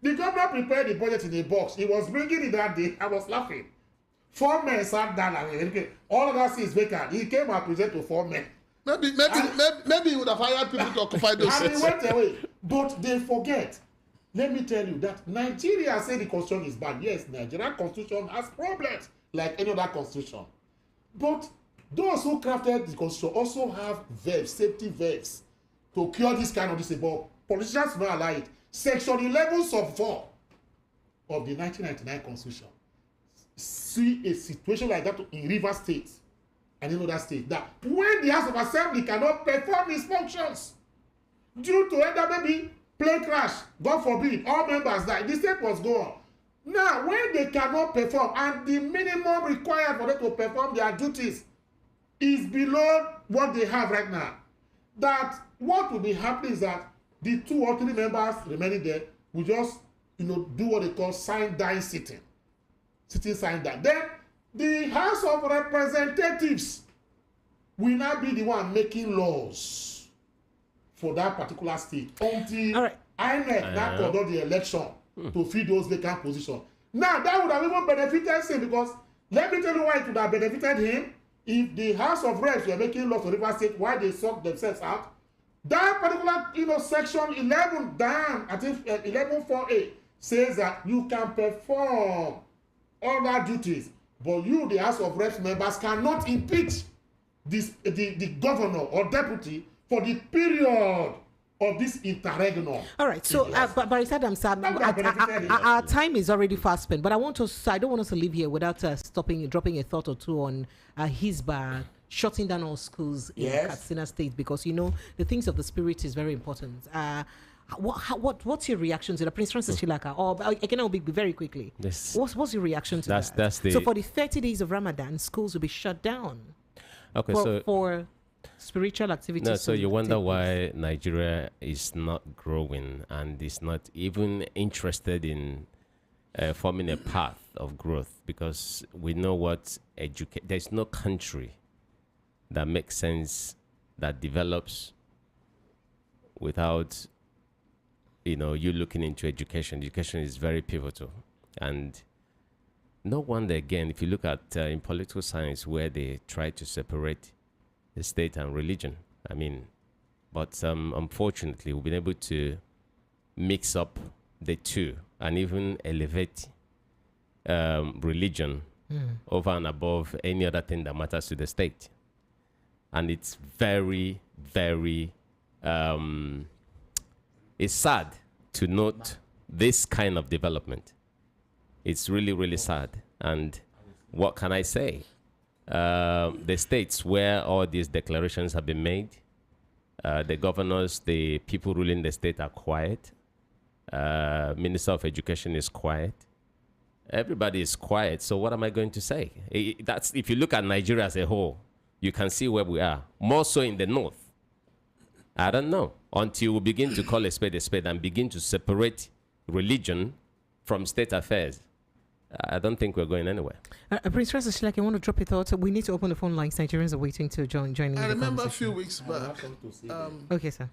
The governor prepared the budget in a box. He was bringing it that day. I was laughing. 4 men sat down and all of that seats vacant. He came and presented to 4 men. Maybe he would have hired people to occupy those And seats. he went away. But they forget. Let me tell you that Nigeria say the constitution is bad. Yes, Nigerian constitution has problems like any other constitution. But those who crafted the constitution also have verbs, safety verbs, to cure this kind of disable. Politicians do not allow it. Section 11 sub 4 of the 1999 constitution see a situation like that in Rivers State and in other states, that when the House of Assembly cannot perform its functions due to either maybe plane crash, God forbid, all members die, the state must go on. Now, when they cannot perform and the minimum required for them to perform their duties is below what they have right now, that what will be happening is that the 2 or 3 members remaining there will just, do what they call sign-dying sitting. Sitting sign-dying. Then the House of Representatives will now be the one making laws for that particular state until INEC now conduct the election to fill those vacant positions. Now, that would have even benefited him, because let me tell you why it would have benefited him if the House of Reps were making laws for River State while they sort themselves out. That particular section 11 down, I think 11.4a, says that you can perform other duties, but you, the House of Reps members, cannot impeach the governor or deputy for the period of this interregnum. All right, so Barrister Adams, our time is already fast spent, but I don't want us to leave here without dropping a thought or two on Hisba shutting down all schools in Katsina State, because the things of the spirit is very important. What's your reaction to that, Prince Francis Chilaka? Or again, I'll be very quickly. Yes. What's your reaction to that? So for the 30 days of Ramadan, schools will be shut down. Okay, for spiritual activities. No, so you wonder why Nigeria is not growing and is not even interested in forming a path of growth, because we know what there's no country that makes sense, that develops without you looking into education. Education is very pivotal. And no wonder, again, if you look at in political science, where they try to separate the state and religion. But unfortunately, we've been able to mix up the two and even elevate religion over and above any other thing that matters to the state. And it's very, very, it's sad to note this kind of development. It's really, really sad. And what can I say? The states where all these declarations have been made, the governors, the people ruling the state are quiet. Minister of Education is quiet. Everybody is quiet. So what am I going to say? That's if you look at Nigeria as a whole, you can see where we are. More so in the north. I don't know. Until we begin to call a spade and begin to separate religion from state affairs, I don't think we're going anywhere. Prince Francis, I want to drop your thoughts. We need to open the phone lines. Nigerians are waiting to join in. I remember a few weeks back. Okay, sir.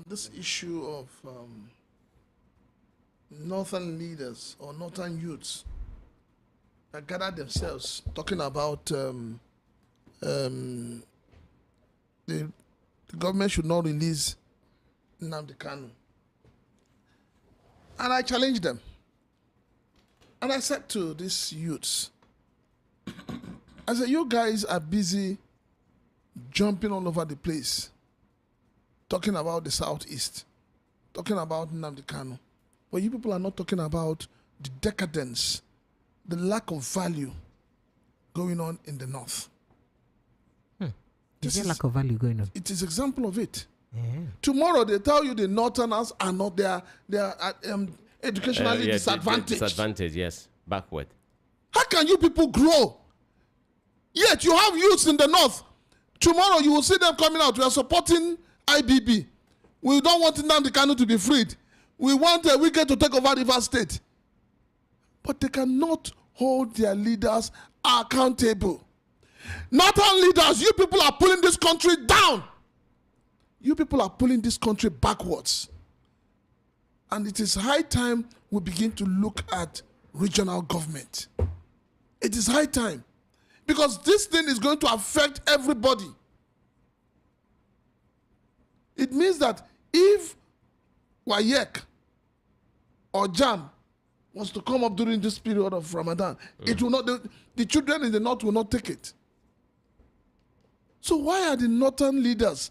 This issue of northern leaders or northern youths that gathered themselves talking about the government should not release Nnamdi Kanu. And I challenged them. And I said to these youths, I said, you guys are busy jumping all over the place, talking about the Southeast, talking about Nnamdi Kanu. But you people are not talking about the decadence, the lack of value going on in the North. There's a lack of value going on. It is an example of it. Yeah. Tomorrow they tell you the Northerners are not educationally disadvantaged. Disadvantaged, yes. Backward. How can you people grow? Yet you have youths in the North. Tomorrow you will see them coming out. We are supporting IBB. We don't want Nnamdi Kanu to be freed. we want a wicked to take over Rivers State. But they cannot hold their leaders accountable. Northern leaders, you people are pulling this country down. You people are pulling this country backwards. And it is high time we begin to look at regional government. It is high time. Because this thing is going to affect everybody. It means that if WAEC or JAM was to come up during this period of Ramadan, it will not. The children in the north will not take it. So why are the northern leaders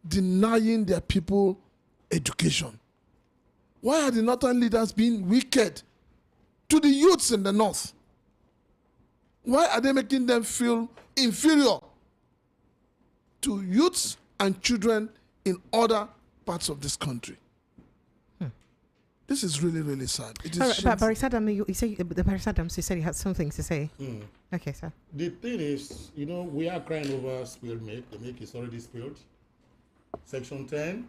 denying their people education? Why are the northern leaders being wicked to the youths in the north? Why are they making them feel inferior to youths and children in other parts of this country? This is really, really sad. It is but Barrister Adam, you say the Barrister Adam, you said he had something to say. Okay, sir. The thing is, we are crying over spilled milk. The milk is already spilled. Section 10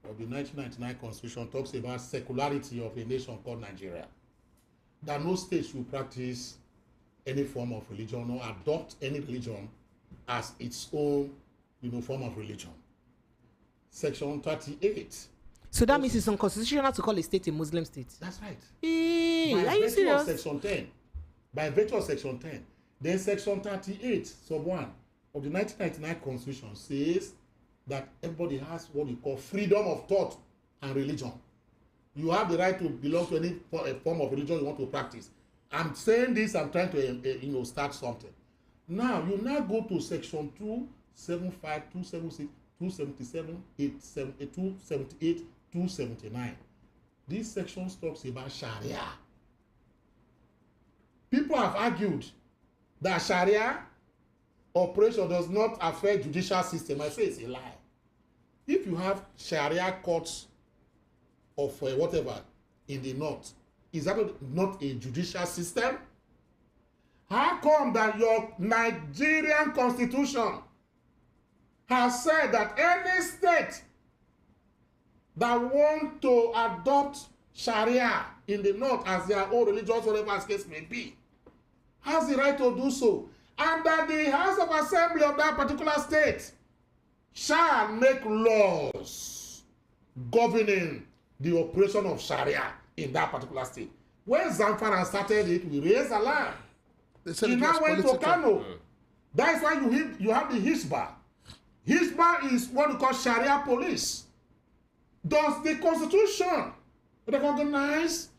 of the 1999 Constitution talks about secularity of a nation called Nigeria. That no state should practice any form of religion or adopt any religion as its own, form of religion. Section 38. So that means it's unconstitutional to call a state a Muslim state. That's right. Are you serious? Section 10. By virtue of Section 10. Then Section 38, sub 1 of the 1999 Constitution says that everybody has what we call freedom of thought and religion. You have the right to belong to any form of religion you want to practice. I'm saying this, I'm trying to start something. Now, you now go to Section 275, 276, 277, 278, 279. These sections talks about Sharia. People have argued that Sharia operation does not affect judicial system. I say it's a lie. If you have Sharia courts of whatever in the north, is that not a judicial system? How come that your Nigerian constitution has said that any state that want to adopt Sharia in the north as their own religious, whatever the case may be, has the right to do so, and that the House of Assembly of that particular state shall make laws governing the operation of Sharia in that particular state. When Zamfara started it, we raised alarm. He now went to Kano. That is why you have the Hisbah. Hisbah is what we call Sharia police. Does the Constitution recognize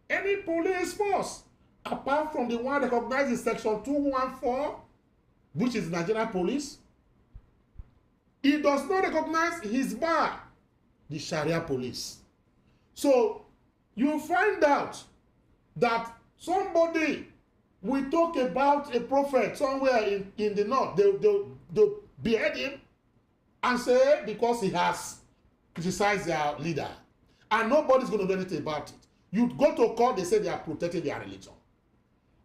any police force apart from the one recognized in Section 214, which is Nigerian police? It does not recognize Hisbah, the Sharia police. So you find out that somebody will talk about a prophet somewhere in the north, they'll behead him and say because he has criticized their leader, and nobody's going to do anything about it. You go to court, they say they are protecting their religion.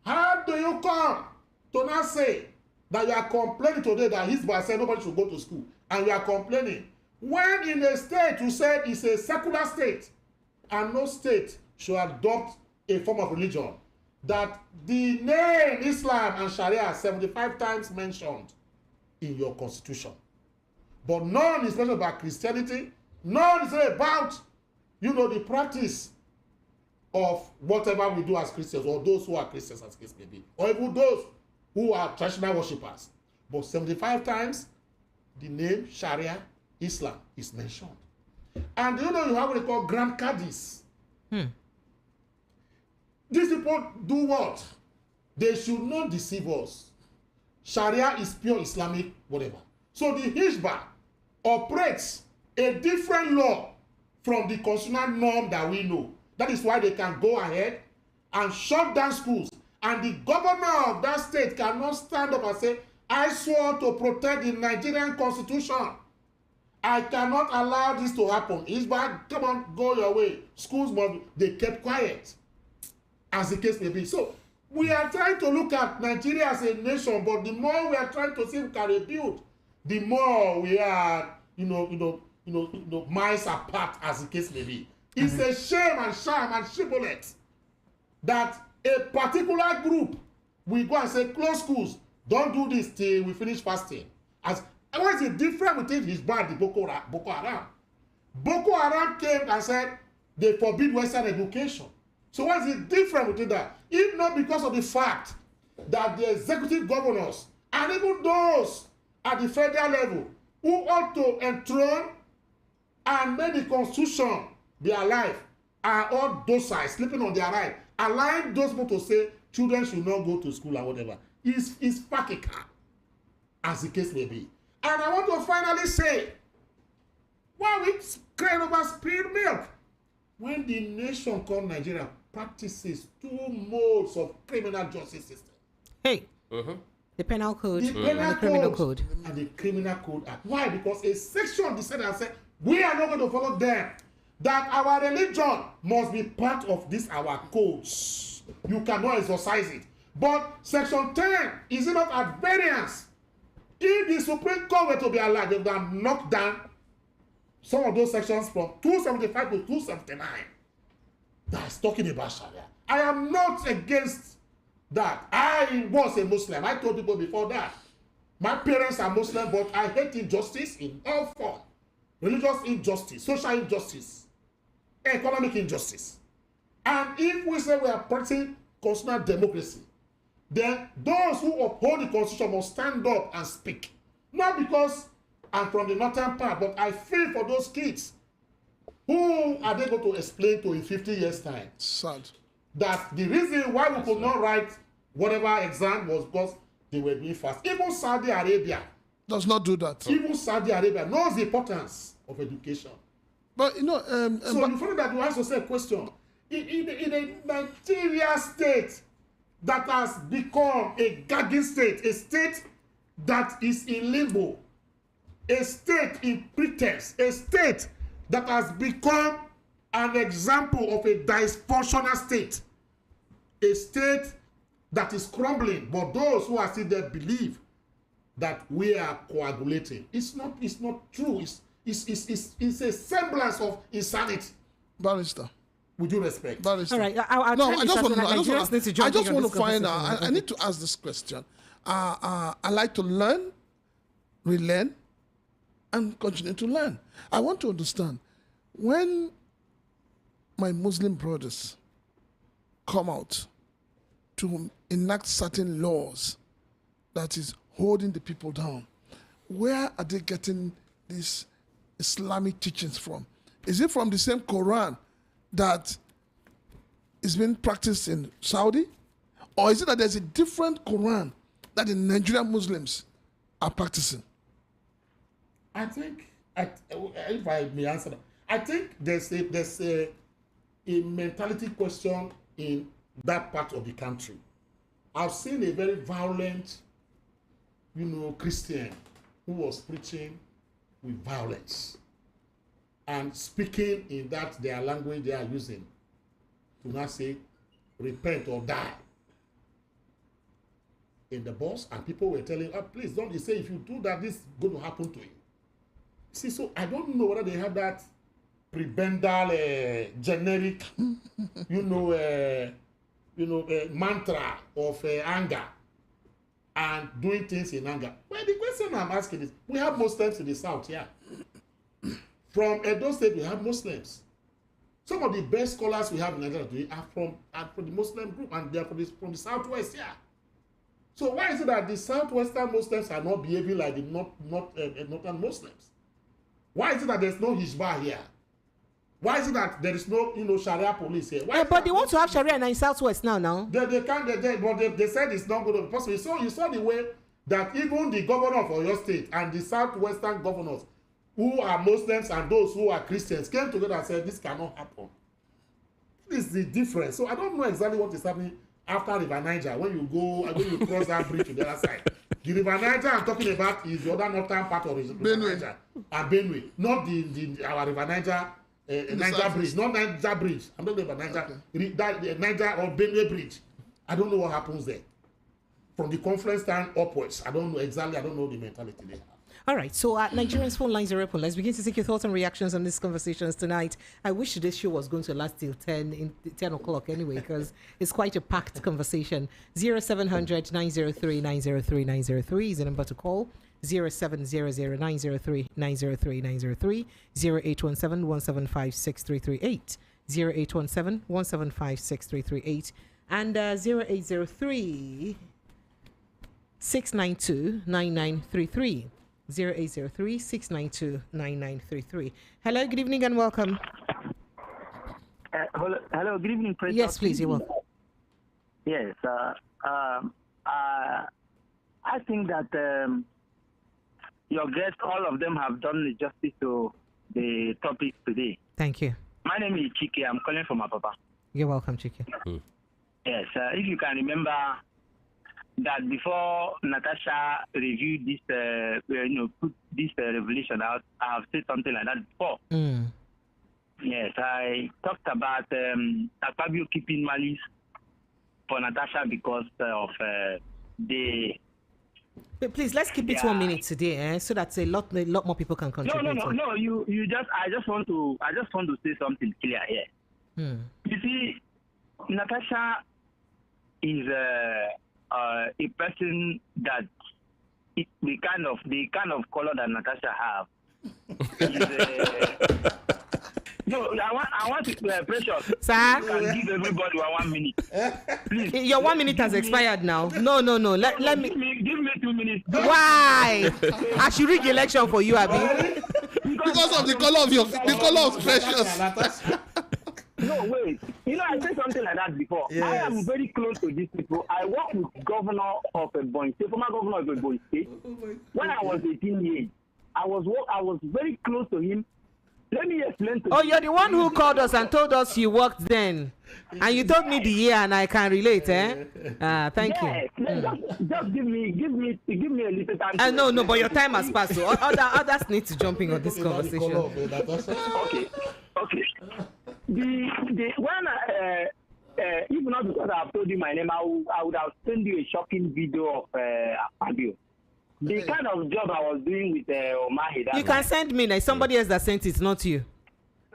How do you come to now say that you are complaining today that Hisbah said nobody should go to school, and you are complaining when in a state you said it's a secular state and no state should adopt a form of religion, that the name Islam and Sharia are 75 times mentioned in your constitution, but none is mentioned about Christianity, none is about the practice of whatever we do as Christians, or those who are Christians as case may be, or even those who are traditional worshippers. But 75 times the name Sharia Islam is mentioned. And you have what they call Grand Caddies. These people do what? They should not deceive us. Sharia is pure Islamic whatever. So the Hisbah operates a different law from the constitutional norm that we know. That is why they can go ahead and shut down schools. And the governor of that state cannot stand up and say, I swore to protect the Nigerian constitution. I cannot allow this to happen. Hisbah, come on, go your way. Schools must, they kept quiet, as the case may be. So we are trying to look at Nigeria as a nation, but the more we are trying to see if we can rebuild, the more we are, miles apart, as the case may be. It's a shame and shame and shibboleth that a particular group will go and say, close schools, don't do this till we finish fasting. What is the difference between his band and Boko Haram? Boko Haram came and said they forbid Western education. So what is the difference between that? If not because of the fact that the executive governors and even those at the federal level who ought to enthrone and make the constitution their life are all docile, sleeping on their right, allowing those people to say children should not go to school or whatever, is fakika, as the case may be. And I want to finally say, why we crying over spilled milk? When the nation called Nigeria practices 2 modes of criminal justice system. Hey, the penal code The penal and the criminal code. and the criminal code act. Why? Because a section decided and said, we are not going to follow them. That our religion must be part of this our codes. You cannot exercise it. But section 10 is it not at variance? If the Supreme Court were to be allowed, they would have knocked down some of those sections from 275 to 279. That's talking about Sharia. I am not against that. I was a Muslim. I told people before that. My parents are Muslim, but I hate injustice in all forms. Religious injustice, social injustice, economic injustice. And if we say we are practicing constitutional democracy, then those who uphold the constitution must stand up and speak. Not because I'm from the northern part, but I feel for those kids. Who are they going to explain to in 50 years' time? Sad. That the reason why we could not write whatever exam was because they were doing fast. Even Saudi Arabia Does not do that. Even Saudi Arabia knows the importance of education. But you know, So you find that you ask yourself a question. In a Nigeria state that has become a gagging state, a state that is in limbo, a state in pretense, a state that has become an example of a dysfunctional state, a state that is crumbling, but those who are still there believe that we are coagulating. It's not true. It's a semblance of insanity. Barrister. With due respect. Barrister. All right, I just want to find out. I need to ask this question. I like to learn, relearn, and continue to learn. I want to understand when my Muslim brothers come out to enact certain laws that is holding the people down, where are they getting these Islamic teachings from? Is it from the same Quran that is being practiced in Saudi? Or is it that there's a different Quran that the Nigerian Muslims are practicing? I think, if I may answer that, I think there's a mentality question in that part of the country. I've seen a very violent, Christian who was preaching with violence and speaking in that their language they are using to not say repent or die in the bus, and people were telling, please don't. He say, if you do that, this is going to happen to you. See, so I don't know whether they have that prebendal generic mantra of anger and doing things in anger. Well, the question I'm asking is, we have Muslims in the south, yeah. From Edo State, we have Muslims. Some of the best scholars we have in Nigeria today are from the Muslim group, and they are from the southwest, yeah. So why is it that the southwestern Muslims are not behaving like the northern Muslims? Why is it that there's no hijbah here? Why is it that there is no Sharia police here? But they want to have Sharia in Southwest now. They can't, but they said it's not going to be possible. So you saw the way that even the governor of Oyo State and the southwestern governors who are Muslims and those who are Christians came together and said this cannot happen. This is the difference. So I don't know exactly what is happening after River Niger when you cross that bridge to the other side. The River Niger I'm talking about is the other northern part of the River Niger and Benue, not our River Niger. Niger Bridge, not Niger Bridge. I'm talking about Niger, Niger or Benue Bridge. I don't know what happens there. From the conference stand upwards, I don't know exactly. I don't know the mentality they have. All right, so Nigerians phone lines are open. Let's begin to take your thoughts and reactions on these conversations tonight. I wish this show was going to last till 10 o'clock anyway, because it's quite a packed conversation. 0700 903 903 903 is the number to call. 0700 903 903 903 0817 175 6338 0817 175 6338 and 0803 692 9933 0803 692 9933. Hello, good evening and welcome. Hello, good evening, President. Yes, please, you're welcome. Yes, I think that your guests, all of them, have done the justice to the topic today. Thank you. My name is Chike. I'm calling from Apapa. You're welcome, Chike. Yes, if you can remember that before Natasha reviewed this, put this revelation out, I have said something like that before. Yes, I talked about Akpabio keeping malice for Natasha because of the. But please, let's keep it 1 minute today, so that a lot more people can contribute. No. I just want to say something clear here. You see, Natasha is a person that the kind of color that Natasha have. No, I want to Precious. Sir? You can give everybody 1 minute. Please. Your 1 minute has expired now. No. Let me. Give me 2 minutes. Why? I should rig election for you, Abi. Because of the color of Precious. No, wait. I said something like that before. Yes. I am very close to these people. I work with governor of Ebonyi State, former governor of Ebonyi State. When I was 18 years, I was very close to him. Let me explain to you. Oh, you're the one who called us and told us you worked then. And you told me the year and I can relate, eh? Thank you. Just give me a little time. No, but your time has passed. So others need to jump in on this conversation. Okay. When if not because I've told you my name, I would have sent you a shocking video of Akpabio. The kind of job I was doing with Omahi. You can send me. Like somebody else that sent it, not you.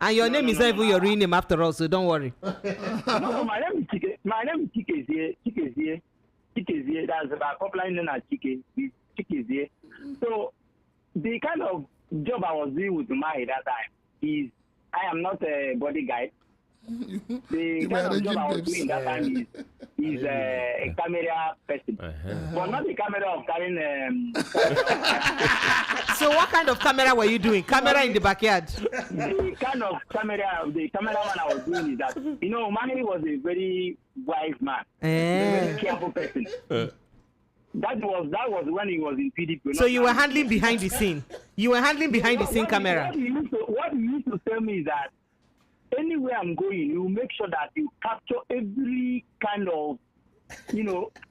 And your name is not even your real name after all, so don't worry. No, my name is Chike. My name is Chike. That's about popular name as Chike. Chike. So the kind of job I was doing with Omahi that time is I am not a bodyguard. The kind of job I was doing that time is a camera person. But not the camera of carrying. So what kind of camera were you doing? Camera in the backyard? The cameraman I was doing is that, Mani was a very wise man, a very careful person. That was when he was in PDP. So you were handling behind the scene. You were handling behind the scene camera. What he used to tell me is that anywhere I'm going, you make sure that you capture every kind of,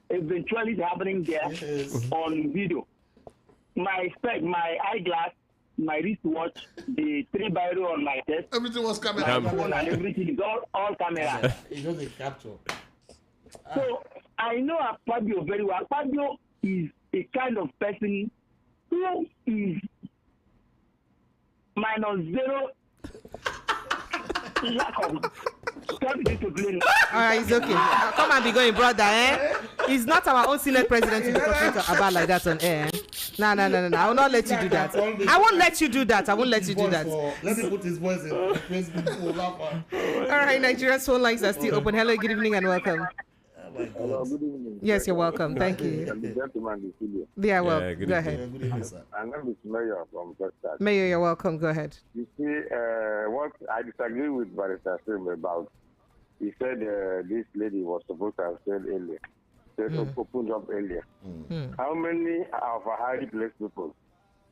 eventuality happening there on video. My eyeglass, my wristwatch, the 3x on my chest, Everything was coming my out. phone and everything is all camera. It was a capture. So I know Akpabio very well. Akpabio is a kind of person who is -0 lack of self-discipline. All right, it's okay. Come and be going, brother, eh? He's not our own Senate president to be talking about like that on air. No. I will not let you do that. I won't let you do that. Let me put his voice in Facebook. All right, Nigeria's phone lines are still open. Hello, good evening and welcome. Hello, good evening. Yes, you're welcome. Thank you. And the gentleman is Julio. Yeah, well, good go evening. ahead. Good evening, sir. My name is Mayor from Frustrates. Mayor, you're welcome. Go ahead. You see, what I disagree with Barrister Sim about, he said this lady was supposed to have said earlier. Opened up earlier. How many of our highly placed people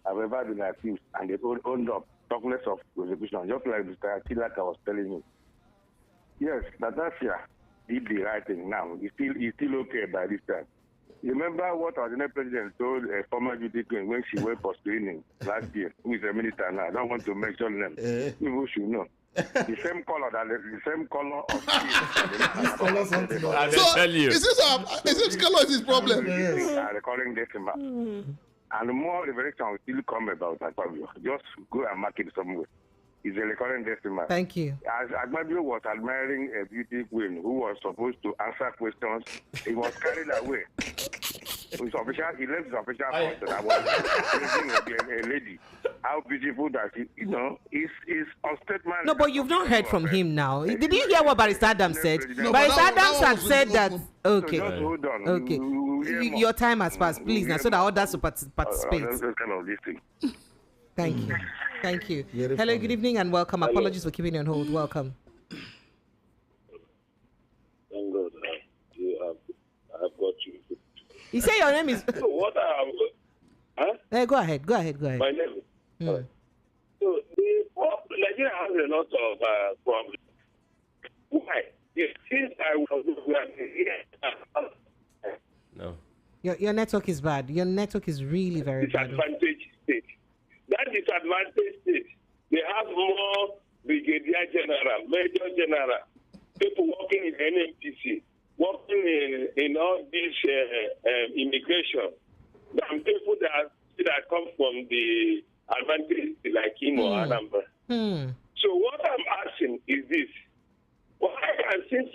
have ever been accused and they owned up, talk less of prosecution, just like Mr. Tilaka was telling you? Yes, Natasha did the right thing now. He's still okay by this time. You remember what our Senate president told a former duty queen when she went for screening last year, who is a minister now? I don't want to mention them. People should know. The same color of This color something else. I So, tell you. is this color is his problem? Recalling December. And more revelation will still come about Akpabio. Just go and mark it somewhere. He's a recurrent decimal. Thank you. As Akpabio was admiring a beauty queen who was supposed to answer questions, he was carried away. He left his official post and I was praising a lady. How beautiful that is on statement. No, but you've not heard from him now. Did you hear what Barrister Adams said? No, Barrister that Adams had was said really that. awful. Okay. So just hold on. Okay. Your time has passed, please, now, so that others will participate. That's kind of this thing. Thank you. Thank you. Very Hello, funny. good evening, and welcome. Apologies for keeping you on hold. Welcome. Thank God, I've got you. You say your name is. So what huh? Go ahead. My name. Hmm. So Nigeria has a lot of problems. Why? Since I was here, No. Your network is bad. Your network is really very bad. disadvantaged state. That disadvantaged state, they have more brigadier general, major general, people working in NMPC, working in all this immigration, than people that come from the advantage like him or Anambra. So what I'm asking is this. Why and since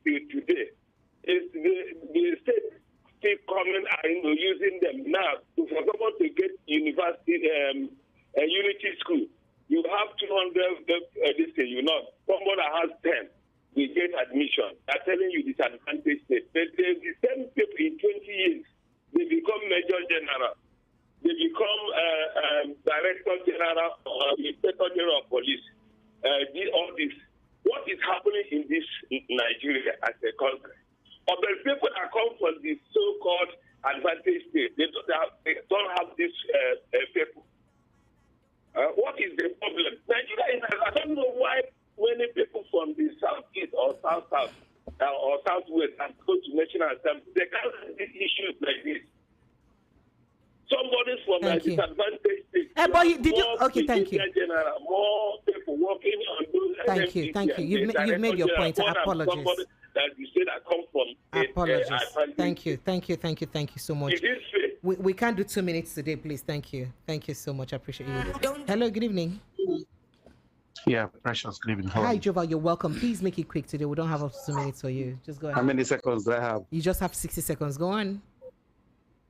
till today is the state still coming and using them now for someone to get university unity school? You have 200 this thing, someone that has 10 will get admission. They're telling you disadvantage state. But the same people in 20 years, they become major general. They become director general or inspector general of police. All this. What is happening in this Nigeria as a country? But the people that come from the so-called advantage state, they don't have this people. What is the problem? Nigeria, I don't know why many people from the southeast or south or southwest and go to national assembly. They can't have these issues like this. Somebody from a disadvantaged state. Thank you. General, more people working on those. Thank you. You've made your point. Apologies. Somebody that you say that come from. Apologies. Thank you so much. Is this fair? We can't do 2 minutes today, please. Thank you so much. I appreciate you. Hello, good evening. Yeah, Precious, good evening. Hi, Jova. You're welcome. Please make it quick today. We don't have up to 2 minutes for you. Just go ahead. How many seconds do I have? You just have 60 seconds. Go on.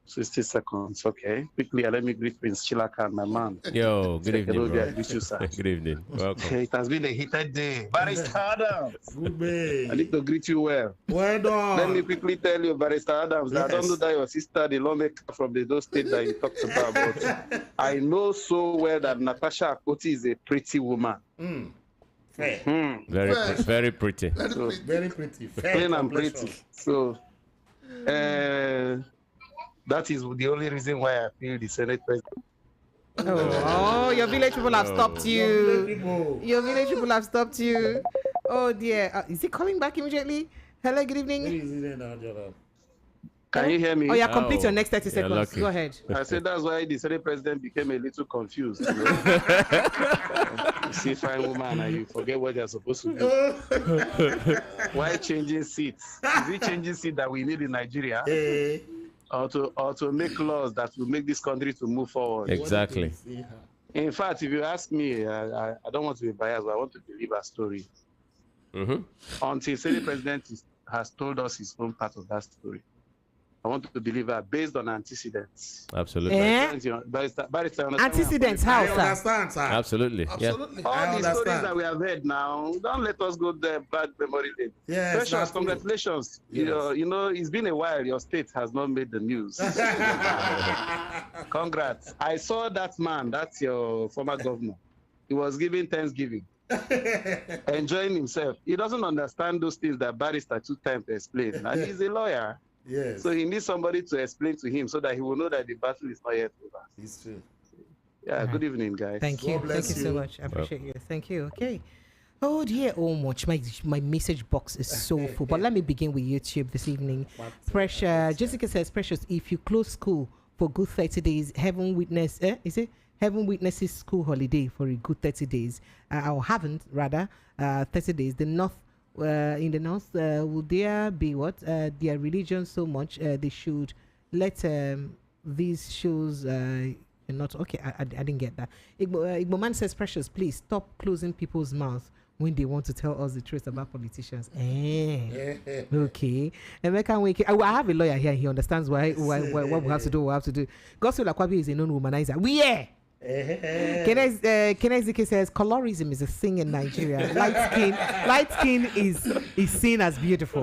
60 seconds, okay. Quickly, let me greet Prince Chilaka and my man. Yo, good evening, Hello, bro. greet you, sir. Good evening. Welcome. It has been a heated day. Barrister Adams, Good day. I need to greet you well. Well done. Let me quickly tell you, Barrister Adams, that I don't know that your sister, the lawmaker from the state that you talked about, but I know so well that Natasha Akoti is a pretty woman. Fair. Very pretty. Very pretty. Fair Plain and complexion. pretty. So, that is the only reason why I feel the Senate president. Oh, your village people have stopped you. Your village people have stopped you. Oh dear. Is he calling back immediately? Hello, good evening. Can you hear me? Oh, yeah, complete your next 30 you're seconds. lucky. Go ahead. I said that's why the Senate president became a little confused. You see, fine woman, and you forget what you're supposed to do. Why changing seats? Is it changing seat that we need in Nigeria? Or to make laws that will make this country to move forward? Exactly. In fact, if you ask me, I don't want to be biased, but I want to believe a story. Until Senate president has told us his own part of that story. I want to believe that based on antecedents. Absolutely. Barrister, Antecedents, how, I sir? understand, sir. Absolutely. Yeah. Absolutely. All the stories that we have heard now, don't let us go there bad memory lane. Yes, Precious, that's true. congratulations. Yes. You know, it's been a while. Your state has not made the news. Congrats. I saw that man, that's your former governor. He was giving Thanksgiving. Enjoying himself. He doesn't understand those things that barrister took time to explain. And he's a lawyer. Yes. So he needs somebody to explain to him so that he will know that the battle is not yet over. It's true. Yeah, good evening, guys. Thank you. God Thank bless you so you. much. I appreciate you. Thank you. Okay. Oh dear, oh much. My message box is so full. But let me begin with YouTube this evening. Precious. Jessica says, Precious, if you close school for good 30 days, heaven witnesses school holiday for a good 30 days. Or haven't rather 30 days. The North in the North will there be what their religion so much they should let these shows you're not okay. I didn't get that. Igbo man says, Precious, please stop closing people's mouths when they want to tell us the truth about politicians. Okay. I have a lawyer here. He understands why what we have to do. What we have to do. Gospel Akpabio is a known womanizer. We are. Kenezike says colorism is a thing in Nigeria. Light skin is seen as beautiful.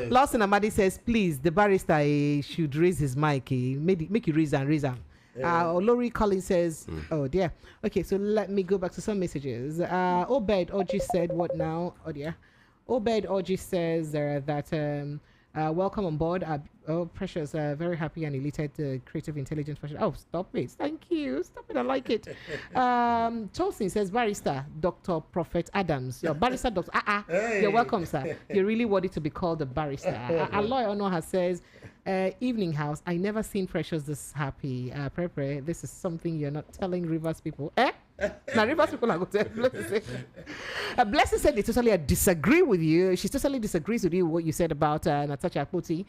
Lawson Amadi says, please, the barrister should raise his mic. Make you raise him. Lori Collins says, oh dear. Okay, so let me go back to some messages. Obed Oji said, what now? Oh dear. Obed Oji says that welcome on board. Precious, very happy and elated creative intelligence. Oh, stop it. Thank you. Stop it. I like it. Tolson says, barrister, Dr. Prophet Adams. Your barrister, Dr. Hey. You're welcome, sir. You're really worthy to be called a barrister. Aloy Onoha says, evening house, I never seen Precious this happy. Pre, this is something you're not telling Rivers people. Now Rivers people are going to Blessing said they totally disagree with you. She totally disagrees with you what you said about Natasha Akpoti.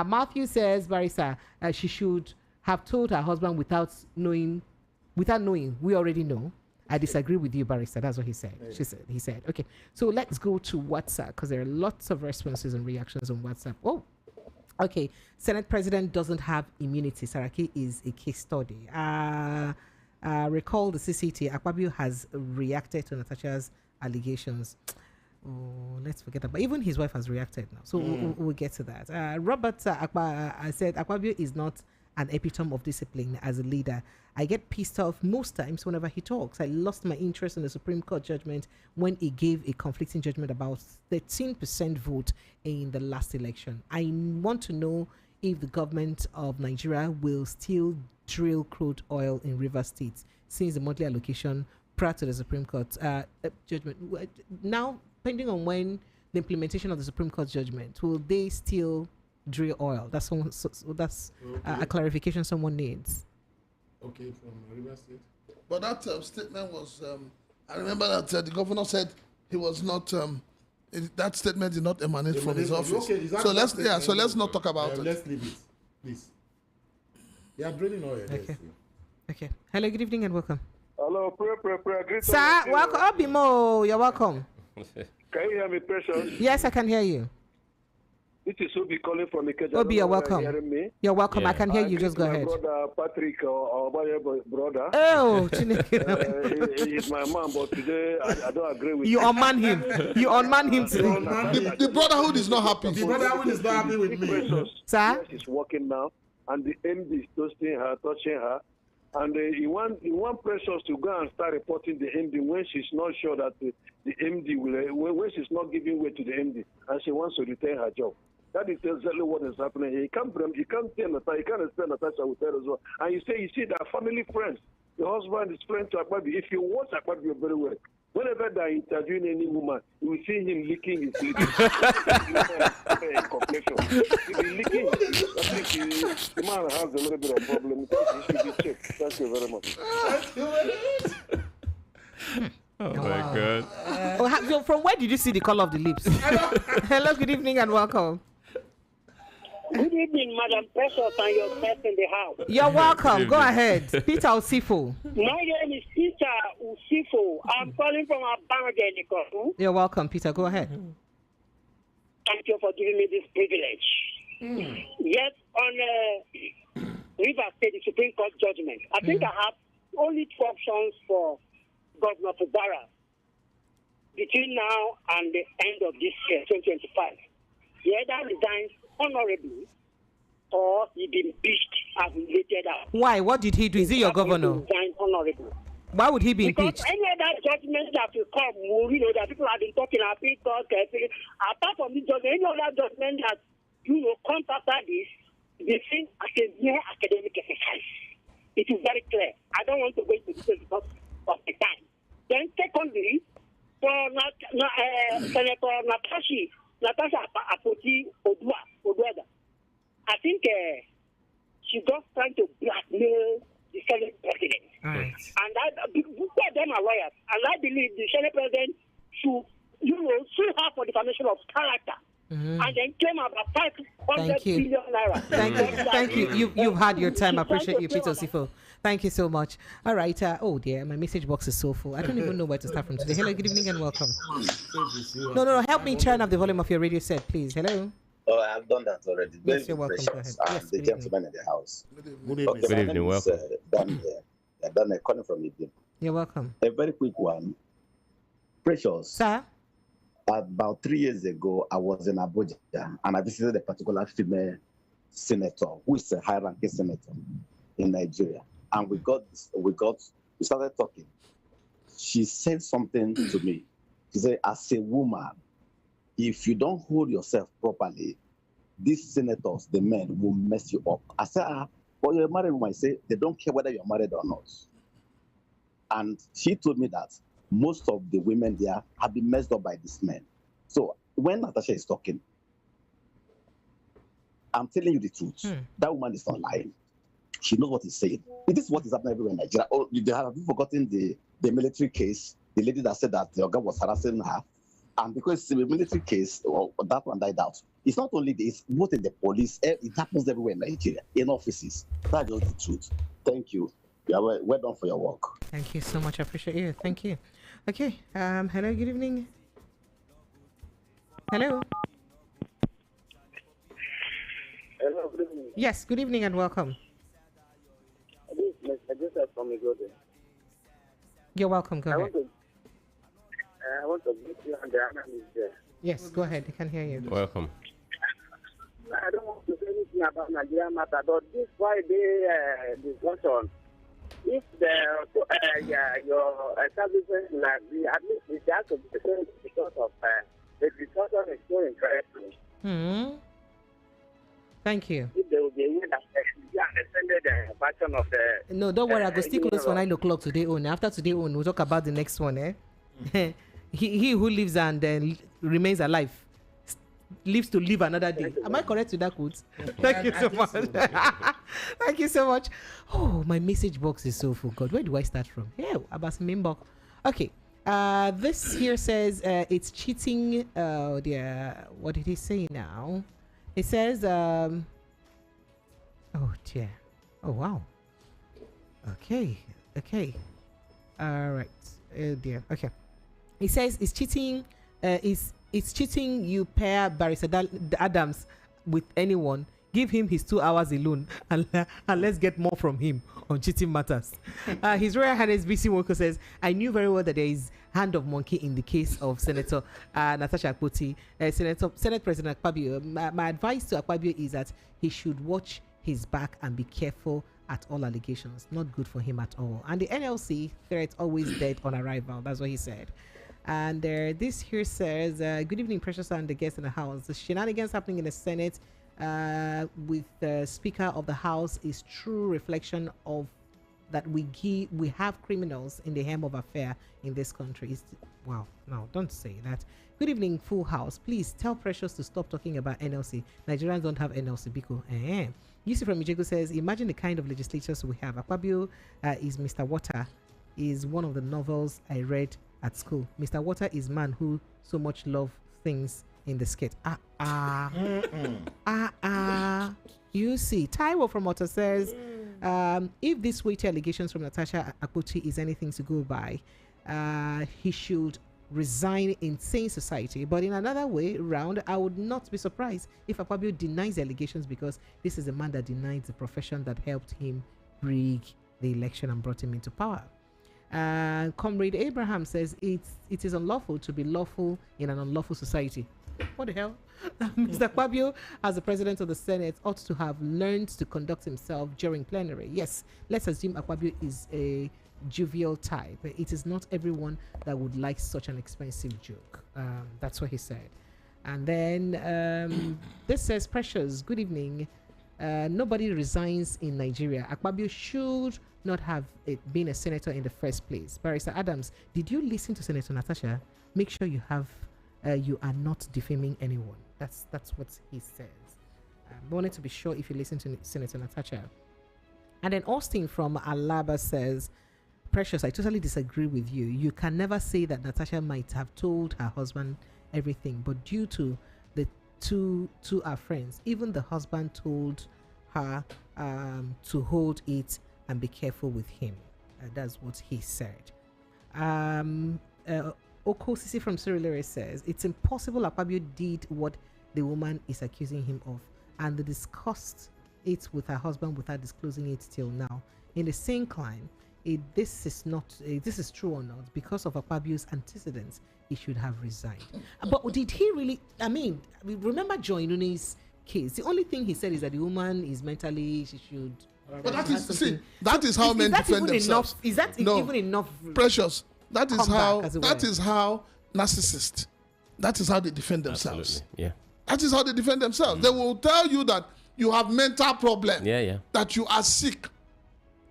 Matthew says, Barisa, she should have told her husband without knowing. We already know. I disagree with you, Barista. That's what he said. He said. Okay, so let's go to WhatsApp because there are lots of responses and reactions on WhatsApp. Oh, okay. Senate President doesn't have immunity. Saraki is a case study. Recall the CCT. Akpabio has reacted to Natasha's allegations. Oh, let's forget about. Even his wife has reacted now, so we'll get to that. Robert I said Akpabio is not an epitome of discipline as a leader. I get pissed off most times whenever he talks. I lost my interest in the Supreme Court judgment when he gave a conflicting judgment about 13% vote in the last election. I want to know if the government of Nigeria will still drill crude oil in River State since the monthly allocation prior to the Supreme Court judgment. Now, depending on when the implementation of the Supreme Court judgment, will they still drill oil? That's a clarification someone needs. Okay, from River State. But that statement was, I remember that the governor said he was not, that statement did not emanate from his office. Okay, so let's not talk about it. Let's leave it, please. They are drilling oil. Okay. Okay. Hello, good evening and welcome. Hello, great. Sir, welcome. Obimo, you're welcome. Can you hear me, Precious? Yes, I can hear you. This is Obi calling from Ikeja. Obi, you're welcome. You're welcome. Yeah. I can hear you. Just go ahead. Brother Patrick or my brother. Oh, he's my man, but today I don't agree with you. Unman him. You unman him today. The brotherhood is not happy. The brotherhood is not happy with me. Sir? She's working now, and the MD is toasting her, touching her. And he want Precious to go and start reporting the MD when she's not sure that the MD will, when she's not giving way to the MD, and she wants to retain her job. That is exactly what is happening here. You can't tell Natasha, you can't explain Natasha with her as well. And you see that family friends. The husband is friend to Akpabio. If you watch Akpabio very well, whenever they're interviewing any woman, you will see him licking his lips. He'll be licking. I think the man has a little bit of problem. He should be checked. Thank you very much. Oh my God. From where did you see the color of the lips? Hello, good evening and welcome. Good evening, Madam Precious and your guest in the house. You're welcome. Go ahead. Peter Usifo. My name is Peter Usifo. I'm calling from Abangani. You're welcome, Peter. Go ahead. Thank you for giving me this privilege. Yes, on River State, the Supreme Court judgment, I think I have only two options for Governor Fubara between now and the end of this year, 2025. He either resigns honorably or he be impeached as related out. Why? What did he do? Is he your governor? Resign honorably. Why would he be impeached? Because any other judgment that will come, that people have been talking about, apart from this judgment, any other judgment that, comes after this, they think as a mere academic exercise. It is very clear. I don't want to go into details because of the time. Then secondly, for Senator Natasha Akpoti Oduada, I think she's just trying to blackmail the Senate President. Right. And both of them are lawyers. And I believe the Senate President should, sue her for defamation of character. and then claim about 500 Thank you. billion naira. Thank you. You've had your time. I She's trying appreciate to you, claim Chito about- Sifo. Thank you so much. All right. Oh dear, my message box is so full. I don't even know where to start from today. Hello, good evening and welcome. No. Help me turn up the volume of your radio set, please. Hello. Oh, I've done that already. Yes, you're welcome. Go ahead. Precious, Yes, and the good gentleman in the house. Good Okay, evening. Good my evening, name is, welcome. Daniel, calling from Ibim. You're welcome. A very quick one. Precious. Sir. About 3 years ago, I was in Abuja and I visited a particular female senator who is a high-ranking senator in Nigeria. And we started talking. She said something to me. She said, as a woman, if you don't hold yourself properly, these senators, the men, will mess you up. I said, but you're a married woman. I say, they don't care whether you're married or not. And she told me that most of the women there have been messed up by this man. So when Natasha is talking, I'm telling you the truth. That woman is not lying. She knows what he's saying. This is what is happening everywhere in Nigeria. Oh, have you forgotten the military case? The lady that said that the guy was harassing her. And because it's a military case, that one died out. It's not only this, both in the police, it happens everywhere in Nigeria, in offices. That's just the truth. Thank you. Yeah, well done for your work. Thank you so much. I appreciate you. Thank you. Okay. Hello. Good evening. Hello. Hello, good evening. Yes. Good evening and welcome. This is Mr. Joseph from Igode. You're welcome. Go ahead. I want to meet you and the analyst there. Yes. Go ahead. I can hear you. Welcome. I don't want to say anything about Nigeria matter, but this Friday discussion, if your establishment like at least it has to be the same because of the discussion is so interesting. Thank you. If there will be a way that you understand the version of the. No, don't worry. I go still close for 9 o'clock today on. After today on, we'll talk about the next one. He who lives and remains alive lives to live another day. Am I correct with that quote? Thank you so much. Thank you so much. Oh, my message box is so full. God, where do I start from? Yeah, about inbox. Okay. This here says it's cheating. What did he say now? It says, oh dear. Oh wow. Okay. All right. Oh dear. Okay. It says it's cheating. It's cheating. You pair Barrister Adams with anyone. Give him his 2 hours alone, and let's get more from him on cheating matters. His Royal Highness BC Woko says, I knew very well that there is hand of monkey in the case of Senator Natasha Akpoti. Senate President Akpabio. My advice to Akpabio is that he should watch his back and be careful at all allegations. Not good for him at all. And the NLC threat always dead on arrival. That's what he said. And this here says, good evening, Precious and the guests in the house. The shenanigans happening in the Senate with the Speaker of the House is true reflection of that we have criminals in the hem of affair in this country. Wow, no, don't say that. Good evening, Full House. Please tell Precious to stop talking about NLC. Nigerians don't have NLC, Biko. Yusuf from Ijego says, imagine the kind of legislators we have. Akpabio is Mr. Water, is one of the novels I read at school. Mr. Water is man who so much love things in the skit. You see, Taiwo from Water says, if this weighty allegations from Natasha Akpoti is anything to go by, he should resign in sane society. But in another way round, I would not be surprised if Akpabio denies the allegations, because this is a man that denies the profession that helped him rig the election and brought him into power. Comrade Abraham says it is unlawful to be lawful in an unlawful society. What the hell? Mr. Akpabio, as the president of the Senate, ought to have learned to conduct himself during plenary. Yes, let's assume Akpabio is a jovial type. It is not everyone that would like such an expensive joke. That's what he said. And then this says, Precious, good evening. Nobody resigns in Nigeria. Akpabio should not have been a senator in the first place. Barrister Adams, did you listen to Senator Natasha? Make sure you are not defaming anyone. That's what he says. I wanted to be sure if you listen to Senator Natasha. And then Austin from Alaba says, Precious, I totally disagree with you. You can never say that Natasha might have told her husband everything, but due to the two are friends. Even the husband told her to hold it and be careful with him. That's what he said. Oko Sisi from Surulere says it's impossible Akpabio did what the woman is accusing him of, and they discussed it with her husband without disclosing it till now. In the same climb, this is true or not, because of Akpabio's antecedents, he should have resigned. But did he really? I mean, remember Joy Nune's case. The only thing he said is that the woman is mentally, she should. But that is how men defend themselves. Is that even enough? Precious. That is how narcissists. That is how they defend themselves. Absolutely. Yeah. That is how they defend themselves. They will tell you that you have mental problem. Yeah. That you are sick,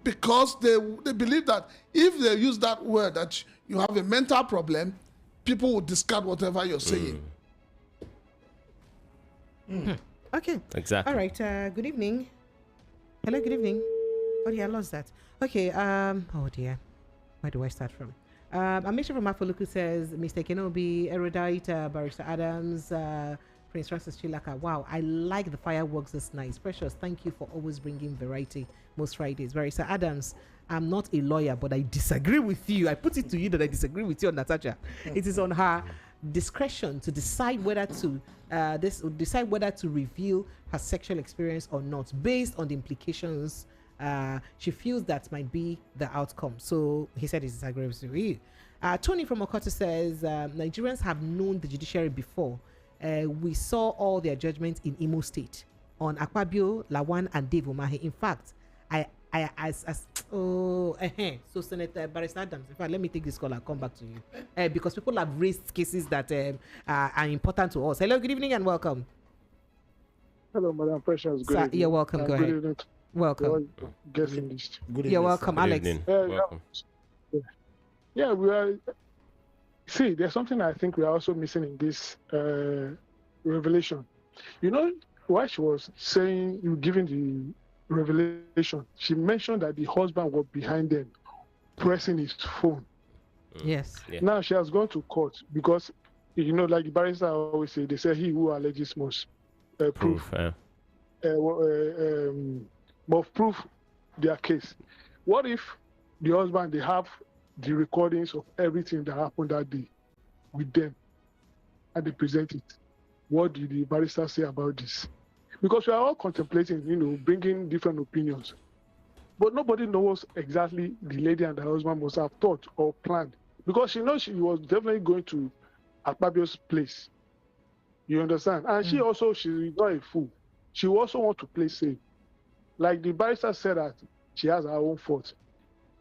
because they believe that if they use that word that you have a mental problem, people will discard whatever you're saying. Okay. Exactly. All right. Good evening. Hello. Good evening. Oh dear, I lost that. Okay. Oh dear. Where do I start from? Amisha from Afoluku says, Mr. Kenobi, Erudite, Barrister Adams, Prince Francis Chilaka. Wow, I like the fireworks this night. Precious, thank you for always bringing variety most Fridays. Barrister Adams, I'm not a lawyer, but I disagree with you. I put it to you that I disagree with you on Natasha. It is on her discretion to decide whether to reveal her sexual experience or not, based on the implications she feels that might be the outcome. So he said he disagrees with you. Tony from Okoto says Nigerians have known the judiciary before. We saw all their judgments in Imo State on Akpabio, Lawan, and Dave Umahi. In fact, so Senator Barrister Adams, in fact, let me take this call and come back to you because people have raised cases that are important to us. Hello, good evening, and welcome. Hello, Madam Precious. Good evening. You're welcome. Go ahead. Evening. Welcome. Guessing this. You're welcome, Good Alex. evening. Welcome. Yeah, we are. See, there's something I think we are also missing in this revelation. You know, while she was saying, giving the revelation, she mentioned that the husband was behind them, pressing his phone. Yes. Yeah. Now she has gone to court because, you know, like the barrister always say, they say he who alleges must prove. Must prove their case. What if the husband, they have the recordings of everything that happened that day with them and they present it? What did the barrister say about this? Because we are all contemplating, you know, bringing different opinions. But nobody knows exactly the lady and the husband must have thought or planned. Because she knows she was definitely going to Akpabio's place. You understand? And she's not a fool. She also wants to play safe. Like the barrister said that she has her own fault.